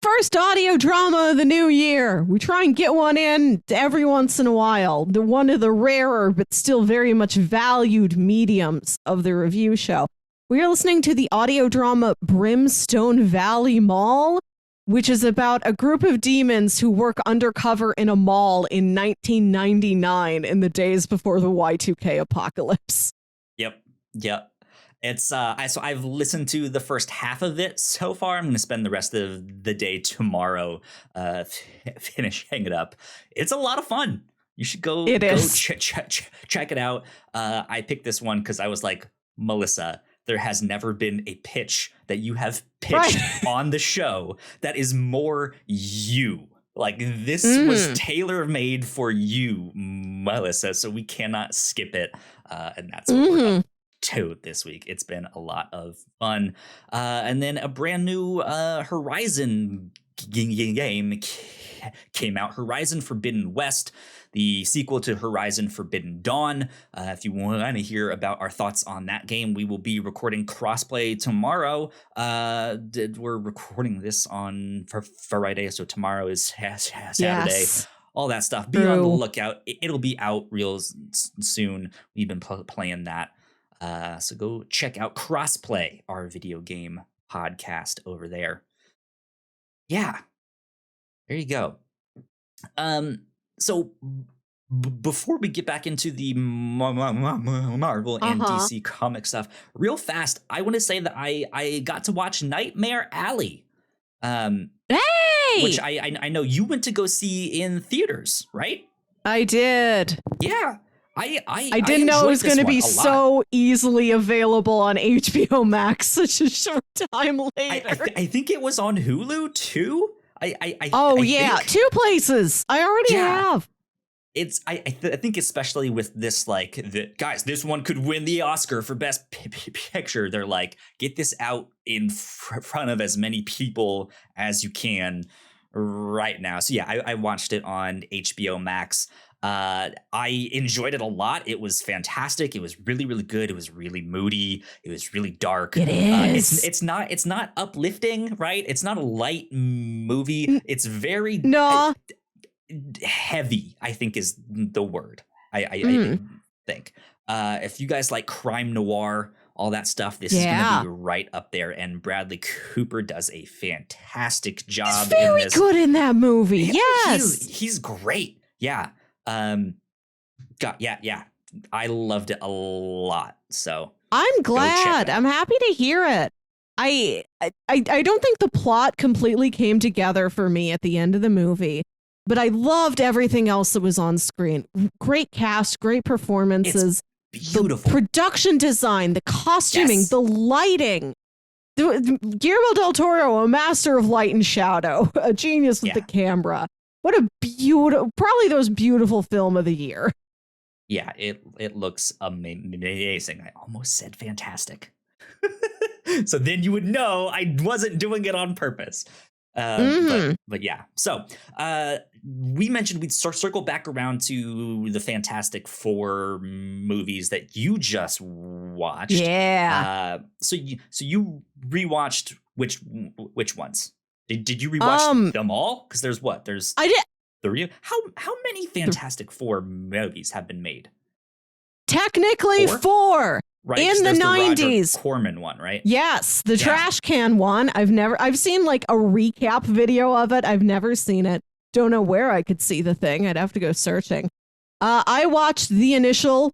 First audio drama of the new year. We try and get one in every once in a while. The one of the rarer but still very much valued mediums of the review show. We are listening to the audio drama Brimstone Valley Mall, which is about a group of demons who work undercover in a mall in 1999 in the days before the Y2K apocalypse. Yep. It's so I've listened to the first half of it so far. I'm going to spend the rest of the day tomorrow finishing it up. It's a lot of fun. You should go check it out. I picked this one because I was like, Melissa, there has never been a pitch that you have pitched on the show that is more you. Like, this was tailor-made for you, Melissa, so we cannot skip it. And that's what we're up to this week. It's been a lot of fun. And then a brand new Horizon game came out, Horizon Forbidden West, the sequel to Horizon Forbidden Dawn. If you want to hear about our thoughts on that game, we will be recording crossplay tomorrow. We're recording this on Friday, so tomorrow is Saturday. Yes. All that stuff. Be on the lookout. It'll be out real soon. We've been playing that. So go check out Crossplay, our video game podcast over there. Yeah. There you go. So before we get back into the Marvel and DC comic stuff, real fast, I want to say that I got to watch Nightmare Alley. Hey! Which I know you went to go see in theaters, right? I did. Yeah. I didn't know it was going to be so easily available on HBO Max such a short time later. I think it was on Hulu too. I think, 2 places. I already have. It's I think especially with this, like, guys, this one could win the Oscar for Best Picture. They're like, get this out in front of as many people as you can right now. So yeah, I watched it on HBO Max. I enjoyed it a lot. It was fantastic. It was really, really good. It was really moody. It was really dark. It is. It's not uplifting, right? It's not a light movie. It's very heavy, I think is the word. I think. If you guys like crime noir, all that stuff, this is going to be right up there. And Bradley Cooper does a fantastic job. He's very good in that movie. Yes. He's great. Yeah. I loved it a lot. So I'm glad. I'm happy to hear it. I don't think the plot completely came together for me at the end of the movie, but I loved everything else that was on screen. Great cast, great performances, beautiful the production design, the costuming, the lighting. Guillermo del Toro, a master of light and shadow, a genius with the camera. What a beautiful, probably the most beautiful film of the year. Yeah, it looks amazing. I almost said fantastic. So then you would know I wasn't doing it on purpose. But yeah. So we mentioned we'd circle back around to the Fantastic Four movies that you just watched. Yeah. So you rewatched which ones? Did you rewatch them all? Because I did 3. How many Fantastic Four movies have been made? Technically 4. Right, in the 90s. The Corman one, right? Yes, the trash can one. I've seen like a recap video of it. I've never seen it. Don't know where I could see the thing. I'd have to go searching. I watched the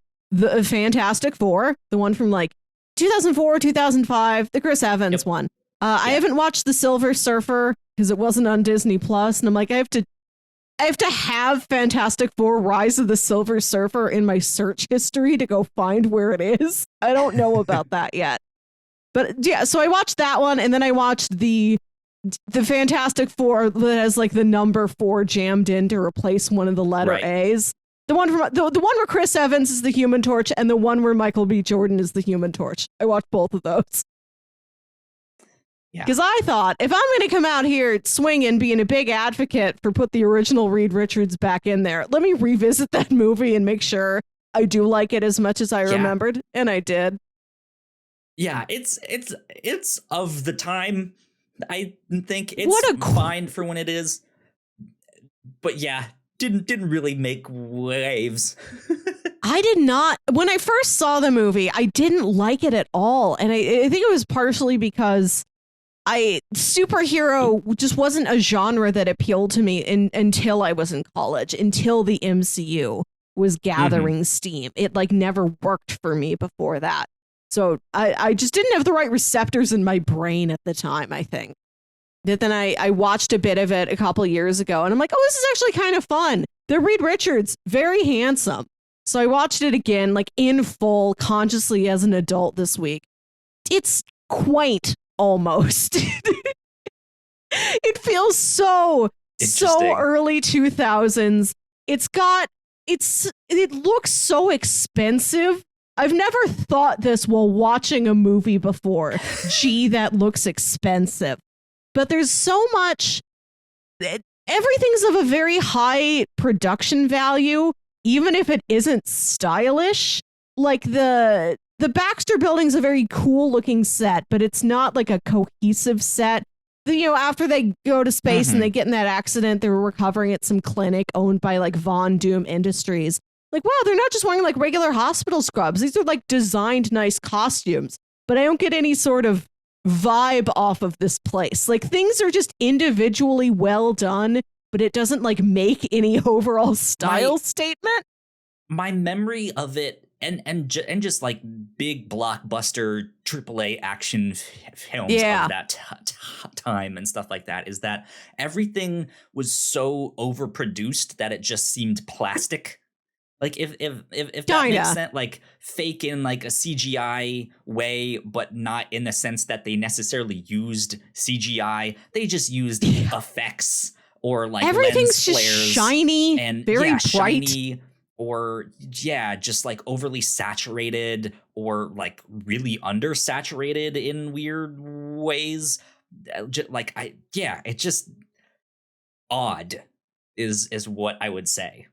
Fantastic Four, the one from like 2004, 2005, the Chris Evans one. I haven't watched The Silver Surfer because it wasn't on Disney Plus, and I'm like, I have to I have to have Fantastic Four Rise of the Silver Surfer in my search history to go find where it is. I don't know about that yet. But yeah, so I watched that one, and then I watched the Fantastic Four that has like the number 4 jammed in to replace one of the letter A's. The one from the one where Chris Evans is the Human Torch, and the one where Michael B. Jordan is the Human Torch. I watched both of those. Because I thought, if I'm going to come out here swinging, being a big advocate for put the original Reed Richards back in there, let me revisit that movie and make sure I do like it as much as I remembered, and I did. Yeah, it's of the time. I think it's fine for when it is, but yeah, didn't really make waves. I did not. When I first saw the movie, I didn't like it at all, and I think it was partially because superhero just wasn't a genre that appealed to me until I was in college, until the MCU was gathering steam. It like never worked for me before that. So I just didn't have the right receptors in my brain at the time, I think. But then I watched a bit of it a couple years ago, and I'm like, oh, this is actually kind of fun. They're Reed Richards, very handsome. So I watched it again, like in full, consciously as an adult this week. It's quaint, almost. It feels so early 2000s. It looks so expensive. I've never thought this while watching a movie before. Gee, that looks expensive. But there's so much. Everything's of a very high production value, even if it isn't stylish. Like the Baxter Building's a very cool looking set, but it's not like a cohesive set. After they go to space and they get in that accident, they're recovering at some clinic owned by like Von Doom Industries. Like, wow, they're not just wearing like regular hospital scrubs. These are like designed nice costumes, but I don't get any sort of vibe off of this place. Like things are just individually well done, but it doesn't like make any overall style statement. My memory of it and just like big blockbuster AAA action films of that time and stuff like that is that everything was so overproduced that it just seemed plastic. Like if that makes sense, like fake in like a CGI way, but not in the sense that they necessarily used CGI. They just used effects or like everything's lens just flares shiny, and very bright. Shiny, or just like overly saturated or like really undersaturated in weird ways. It's just odd is what I would say.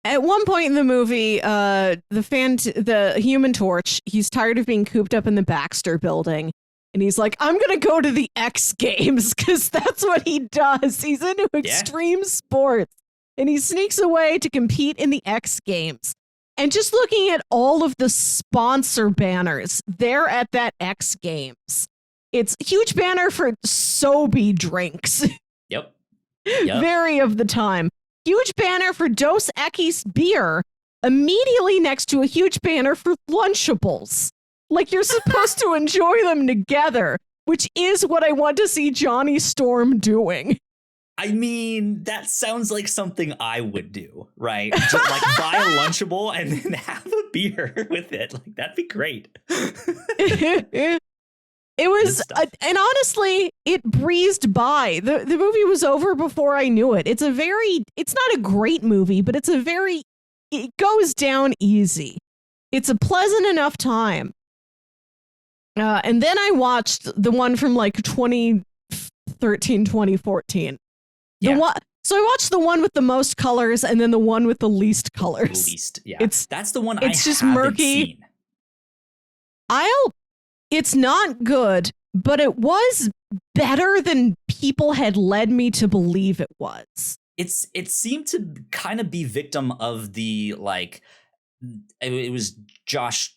At one point in the movie, the Human Torch, he's tired of being cooped up in the Baxter Building. And he's like, I'm going to go to the X Games because that's what he does. He's into extreme sports. And he sneaks away to compete in the X Games. And just looking at all of the sponsor banners there at that X Games, it's a huge banner for Sobe drinks. Yep. Very of the time. Huge banner for Dos Equis beer, immediately next to a huge banner for Lunchables. Like you're supposed to enjoy them together, which is what I want to see Johnny Storm doing. I mean, that sounds like something I would do, right? Just like buy a Lunchable and then have a beer with it. Like that'd be great. It was, and honestly, it breezed by. The movie was over before I knew it. It's not a great movie, but it goes down easy. It's a pleasant enough time. And then I watched the one from like 2013, 2014. So I watched the one with the most colors and then the one with the least colors. That's the one it's just murky. Seen. It's not good, but it was better than people had led me to believe it was. It seemed to kind of be victim of the like. It was Josh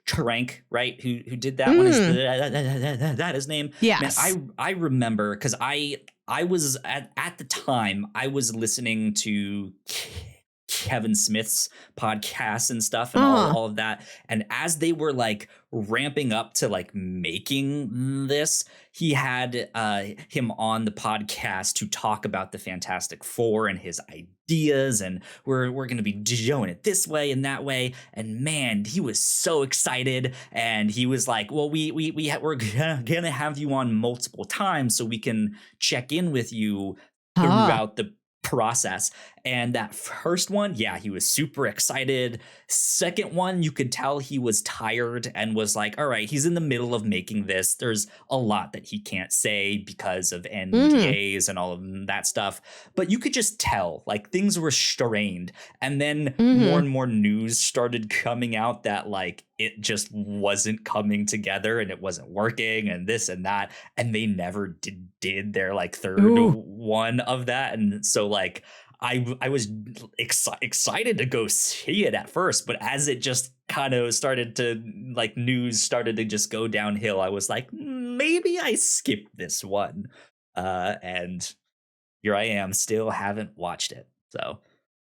Trank, right? Who did that one? Is that his name? Yes. Man, I remember because I was at the time I was listening to Kevin Smith's podcast and stuff and all of that. And as they were like ramping up to like making this, he had him on the podcast to talk about the Fantastic Four and his ideas, and we're going to be doing it this way and that way. And man, he was so excited, and he was like, well, we're gonna have you on multiple times so we can check in with you throughout the process. And that first one, yeah, he was super excited. Second one, you could tell he was tired and was like, all right, he's in the middle of making this. There's a lot that he can't say because of NDAs and all of that stuff. But you could just tell like things were strained. And then more and more news started coming out that like it just wasn't coming together and it wasn't working and this and that. And they never did their like third one of that. And so like I was excited to go see it at first, but as it just kind of started to like news started to just go downhill, I was like, maybe I skipped this one. And here I am, still haven't watched it. So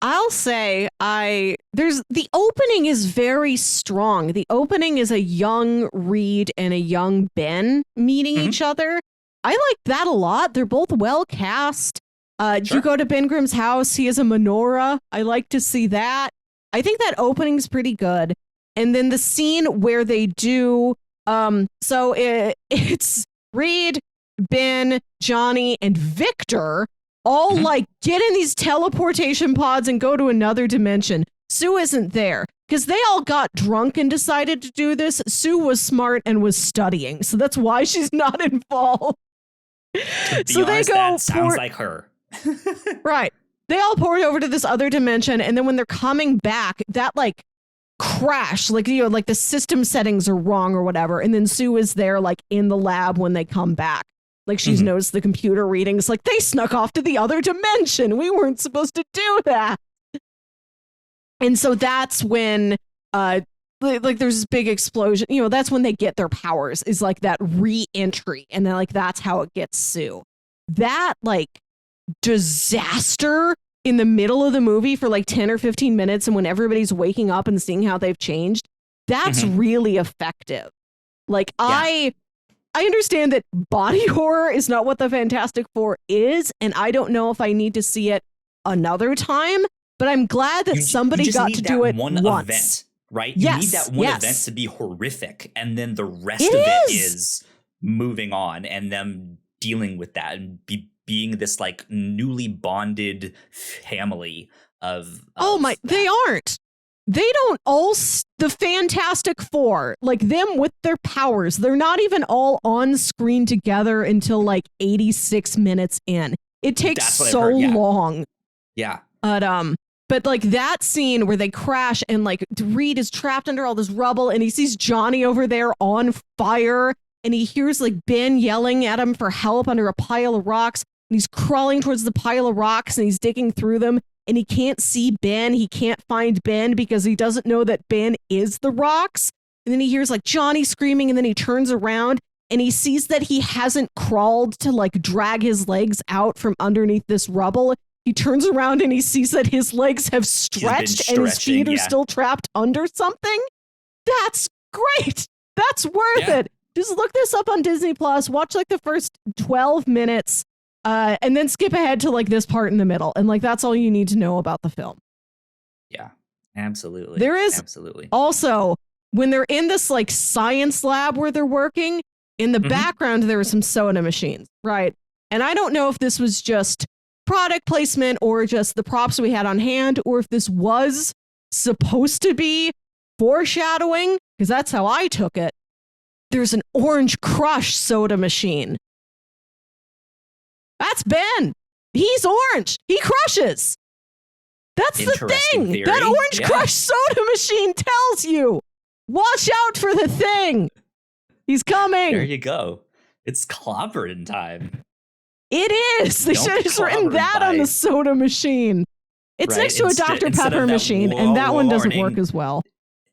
I'll say the opening is very strong. The opening is a young Reed and a young Ben meeting each other. I like that a lot. They're both well cast. You go to Ben Grimm's house. He has a menorah. I like to see that. I think that opening's pretty good. And then the scene where they do, it's Reed, Ben, Johnny, and Victor all like get in these teleportation pods and go to another dimension. Sue isn't there because they all got drunk and decided to do this. Sue was smart and was studying, so that's why she's not involved. So honest, they go. That sounds like her. Right. They all poured over to this other dimension, and then when they're coming back, that like crash, like like the system settings are wrong or whatever, and then Sue is there like in the lab when they come back. Like she's noticed the computer readings, like they snuck off to the other dimension. We weren't supposed to do that. And so that's when like there's this big explosion. That's when they get their powers, is like that re-entry, and then like that's how it gets Sue. That like disaster in the middle of the movie for like 10 or 15 minutes, and when everybody's waking up and seeing how they've changed, that's really effective. Like I understand that body horror is not what the Fantastic Four is, and I don't know if I need to see it another time, but I'm glad that somebody got to do it once. Event, right? You need that one event to be horrific, and then the rest of it is moving on and them dealing with that and being this like newly bonded family of they aren't. They don't all, the Fantastic Four, like them with their powers, they're not even all on screen together until like 86 minutes in. It takes so long. Yeah. But like that scene where they crash and like Reed is trapped under all this rubble and he sees Johnny over there on fire and he hears like Ben yelling at him for help under a pile of rocks. And he's crawling towards the pile of rocks and he's digging through them. And he can't see Ben. He can't find Ben because he doesn't know that Ben is the rocks. And then he hears like Johnny screaming, and then he turns around and he sees that he hasn't crawled to like drag his legs out from underneath this rubble. He turns around and he sees that his legs have stretched and his feet are still trapped under something. That's great. That's worth it. Just look this up on Disney Plus. Watch like the first 12 minutes. And then skip ahead to like this part in the middle. And like, that's all you need to know about the film. Yeah, absolutely. There is also when they're in this like science lab where they're working in the background, there were some soda machines. Right. And I don't know if this was just product placement or just the props we had on hand, or if this was supposed to be foreshadowing, because that's how I took it. There's an Orange Crush soda machine. That's Ben. He's orange. He crushes. That's the thing. Theory. That Orange Crush soda machine tells you. Watch out for the thing. He's coming. There you go. It's clobbering time. It is. They should have just written that on the soda machine. It's next to a Dr. Pepper machine, and that one doesn't work as well.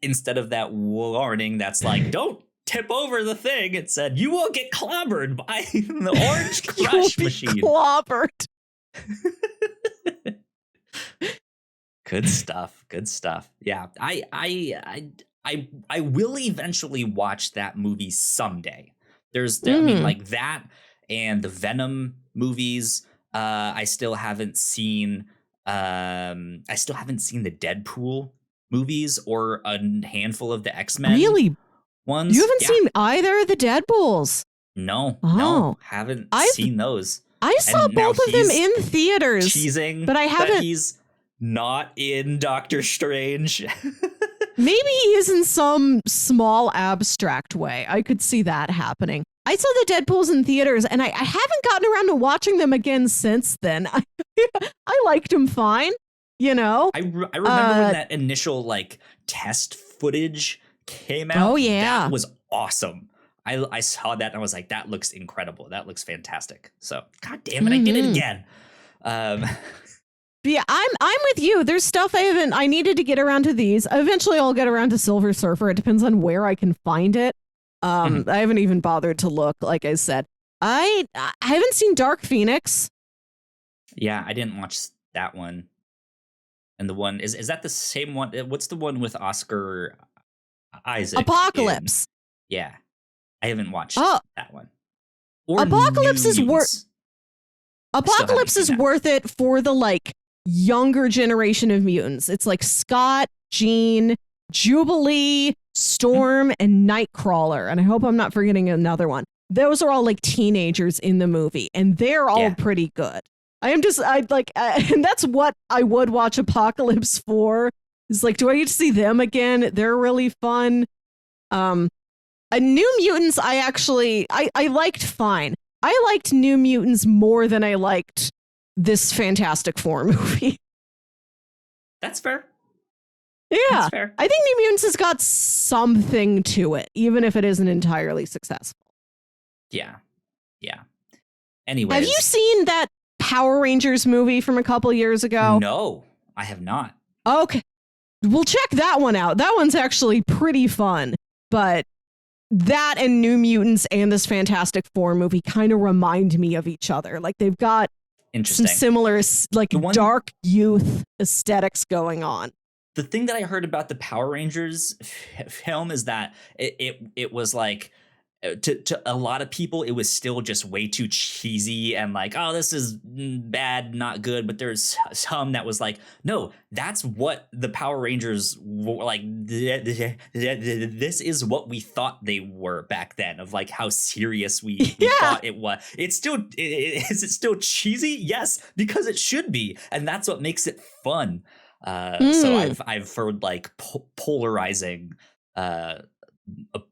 Instead of that warning that's like, don't tip over the thing, it said you will get clobbered by the Orange Crush machine. Clobbered. Good stuff. Good stuff. Yeah. I will eventually watch that movie someday. I mean, like that and the Venom movies. I still haven't seen the Deadpool movies or a handful of the X-Men. Really? Ones. You haven't seen either of the Deadpools? No, haven't seen those. I saw both of them in theaters. Teasing but I haven't. That he's not in Doctor Strange. Maybe he is in some small abstract way. I could see that happening. I saw the Deadpools in theaters, and I haven't gotten around to watching them again since then. I liked them fine, you know? I remember when that initial, like, test footage came out. Oh, yeah. That was awesome. I saw that, and I was like, that looks incredible. That looks fantastic. So, God damn it, I did it again. Yeah, I'm with you. There's stuff I needed to get around to these. Eventually I'll get around to Silver Surfer. It depends on where I can find it. I haven't even bothered to look, like I said. I haven't seen Dark Phoenix. Yeah, I didn't watch that one. And the one is that the same one? What's the one with Oscar Isaac? Apocalypse. Yeah. I haven't watched that one. Or Apocalypse is worth it for the like younger generation of mutants. It's like Scott, Jean, Jubilee, Storm, and Nightcrawler. And I hope I'm not forgetting another one. Those are all like teenagers in the movie, and they're all pretty good. And that's what I would watch Apocalypse for. Is like, do I get to see them again? They're really fun. New Mutants, I liked fine. I liked New Mutants more than I liked this Fantastic Four movie. That's fair. Yeah. That's fair. I think New Mutants has got something to it, even if it isn't entirely successful. Yeah. Yeah. Anyways. Have you seen that Power Rangers movie from a couple years ago? No, I have not. Okay. We'll check that one out. That one's actually pretty fun. But that and New Mutants and this Fantastic Four movie kind of remind me of each other. Like they've got some similar, like dark youth aesthetics going on. The thing that I heard about the Power Rangers film is that it was like, to a lot of people, it was still just way too cheesy and like, oh, this is bad, not good. But there's some that was like, no, that's what the Power Rangers were like. This is what we thought they were back then, of like how serious we thought it was. Is it still cheesy? Yes, because it should be, and that's what makes it fun. So I've heard like polarizing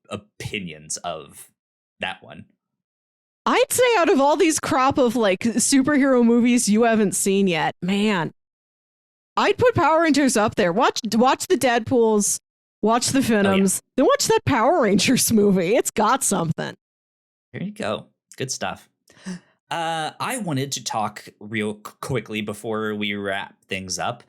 opinions of that one. I'd say out of all these crop of like superhero movies you haven't seen yet, man, I'd put Power Rangers up there. Watch the Deadpools, watch the Venoms, then watch that Power Rangers movie. It's got something. There you go. Good stuff. I wanted to talk real quickly before we wrap things up.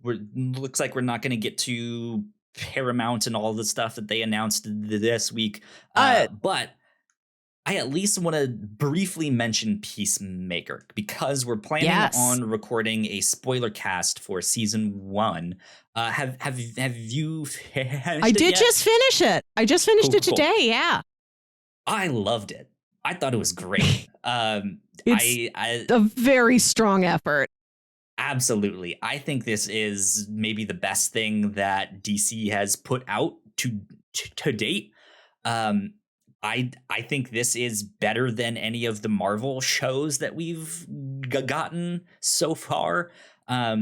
Looks like we're not going to get to Paramount and all the stuff that they announced this week, but I at least want to briefly mention Peacemaker because we're planning on recording a spoiler cast for season 1. Have you finished I did yet? Just finish it. I just finished it today. Cool. Yeah, I loved it. I thought it was great. It's a very strong effort. Absolutely. I think this is maybe the best thing that DC has put out to date. I think this is better than any of the Marvel shows that we've gotten so far. I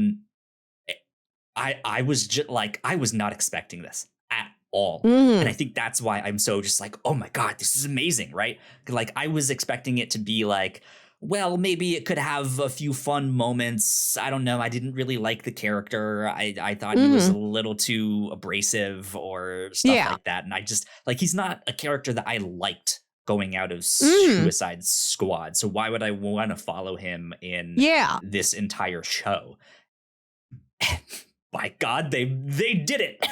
was just like, I was not expecting this at all. And I think that's why I'm so just like, oh my God, this is amazing, right? Like I was expecting it to be like, well, maybe it could have a few fun moments. I don't know. I didn't really like the character. I thought he was a little too abrasive or stuff like that. And I just like, he's not a character that I liked going out of Suicide Squad. So why would I want to follow him in this entire show? By God, they did it.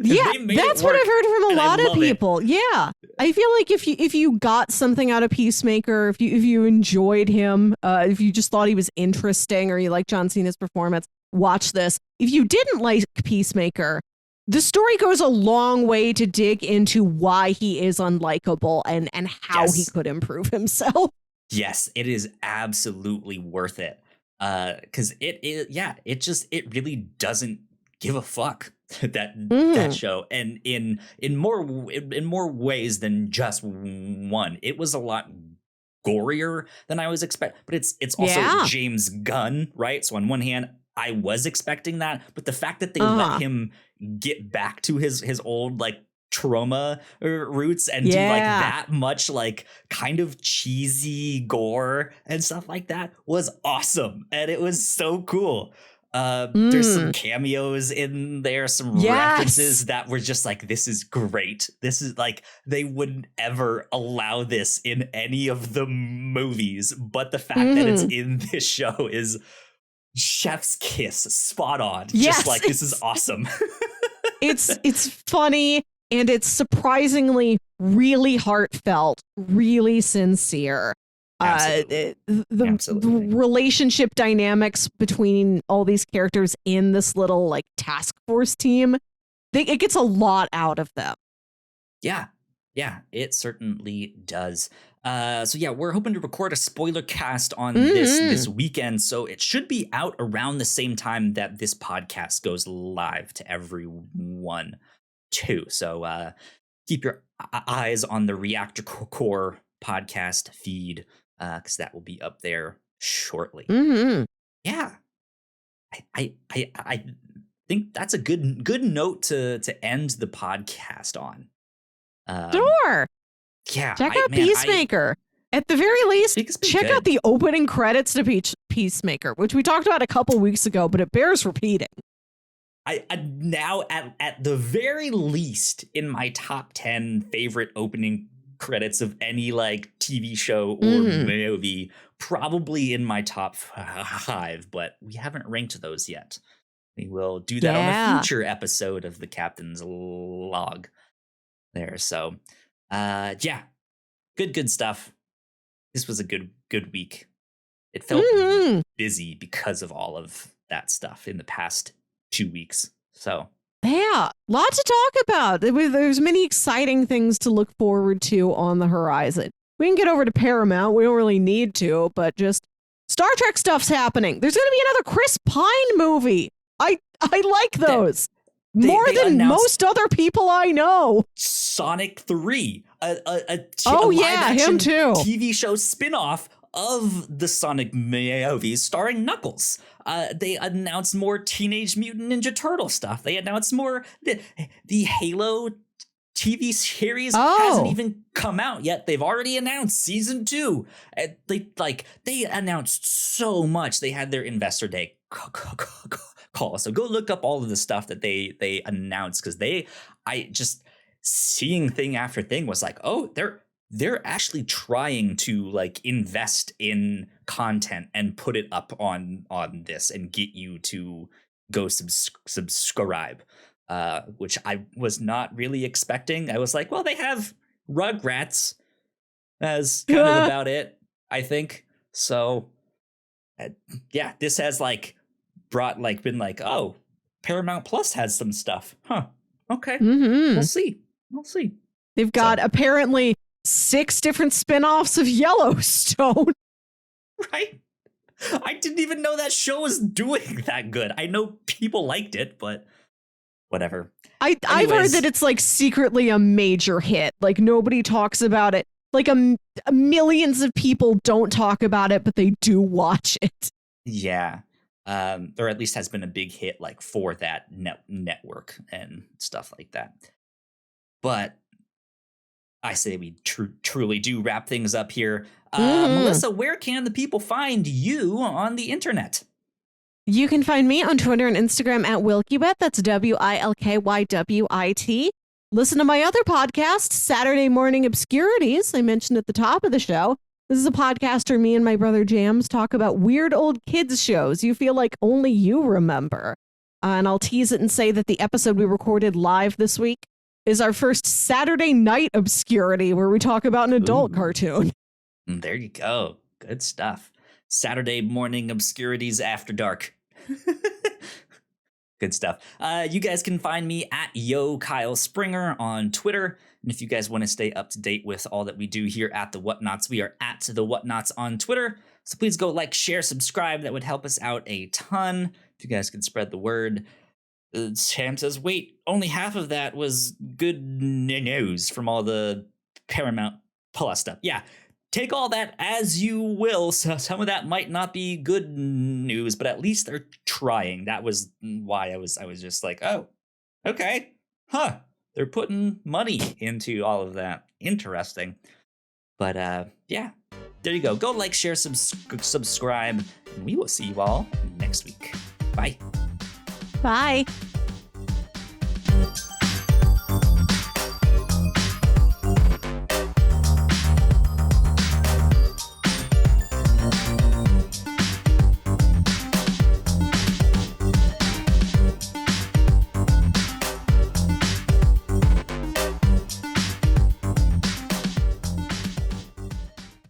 Yeah, that's what I've heard from a lot of people. It. Yeah, I feel like if you got something out of Peacemaker, if you enjoyed him, if you just thought he was interesting or you liked John Cena's performance, watch this. If you didn't like Peacemaker, the story goes a long way to dig into why he is unlikable and how he could improve himself. Yes, it is absolutely worth it. Because it really doesn't give a fuck that show, and in more ways than just one. It was a lot gorier than I was expecting, but it's also James Gunn, right? So on one hand, I was expecting that, but the fact that they let him get back to his old like trauma roots and do like that much like kind of cheesy gore and stuff like that was awesome, and it was so cool. There's some cameos in there, some references that were just like, this is great. This is like, they wouldn't ever allow this in any of the movies, but the fact that it's in this show is chef's kiss, spot on. Just like, this is awesome. it's funny, and it's surprisingly really heartfelt, really sincere. The relationship dynamics between all these characters in this little like task force team, it gets a lot out of them. Yeah, it certainly does. So yeah, we're hoping to record a spoiler cast on this weekend, so it should be out around the same time that this podcast goes live to everyone too. So keep your eyes on the Reactor Core podcast feed, because that will be up there shortly. Yeah, I think that's a good note to end the podcast on. Sure. Yeah. Check out Peacemaker. At the very least, check out the opening credits to Peacemaker, which we talked about a couple weeks ago, but it bears repeating. I now at the very least in my top 10 favorite opening credits of any like TV show or movie, probably in my top 5, but we haven't ranked those yet. We will do that on a future episode of the Captain's Log there. So good stuff. This was a good week. It felt busy because of all of that stuff in the past 2 weeks. So yeah, lot to talk about. There's many exciting things to look forward to on the horizon. We can get over to Paramount. We don't really need to, but just Star Trek stuff's happening. There's going to be another Chris Pine movie. I like those more than most other people I know. Sonic 3, a him too. TV show spinoff of the Sonic movies starring Knuckles. They announced more Teenage Mutant Ninja Turtle stuff. They announced more the Halo TV series hasn't even come out yet. They've already announced season 2. They announced so much. They had their investor day call. So go look up all of the stuff that they announced, because I just seeing thing after thing was like, oh, they're actually trying to like invest in content and put it up on this and get you to go subscribe, which I was not really expecting. I was like, well, they have Rugrats as kind of about it, I think. So this has like been like, oh, Paramount Plus has some stuff. Huh. Okay. We'll see. They've got apparently 6 different spin-offs of Yellowstone. Right? I didn't even know that show was doing that good. I know people liked it, but whatever. I've heard that it's like secretly a major hit. Like nobody talks about it. Like millions of people don't talk about it, but they do watch it. Yeah. Or at least has been a big hit like for that network and stuff like that. But I say we truly do wrap things up here. Melissa, where can the people find you on the internet? You can find me on Twitter and Instagram at WilkyWit. That's WILKYWIT. Listen to my other podcast, Saturday Morning Obscurities, I mentioned at the top of the show. This is a podcast where me and my brother Jams talk about weird old kids shows you feel like only you remember. And I'll tease it and say that the episode we recorded live this week is our first Saturday night obscurity, where we talk about an adult cartoon. There you go. Good stuff. Saturday Morning Obscurities After Dark. Good stuff. You guys can find me at Yo Kyle Springer on Twitter. And if you guys want to stay up to date with all that we do here at the Whatnauts, we are at the Whatnauts on Twitter. So please go like, share, subscribe. That would help us out a ton. If you guys could spread the word. Sam says, wait, only half of that was good news from all the Paramount Plus stuff. Yeah, take all that as you will. So some of that might not be good news, but at least they're trying. That was why I was just like, oh, okay, huh. They're putting money into all of that. Interesting. But yeah, there you go. Go like, share, subscribe, and we will see you all next week. Bye. Bye.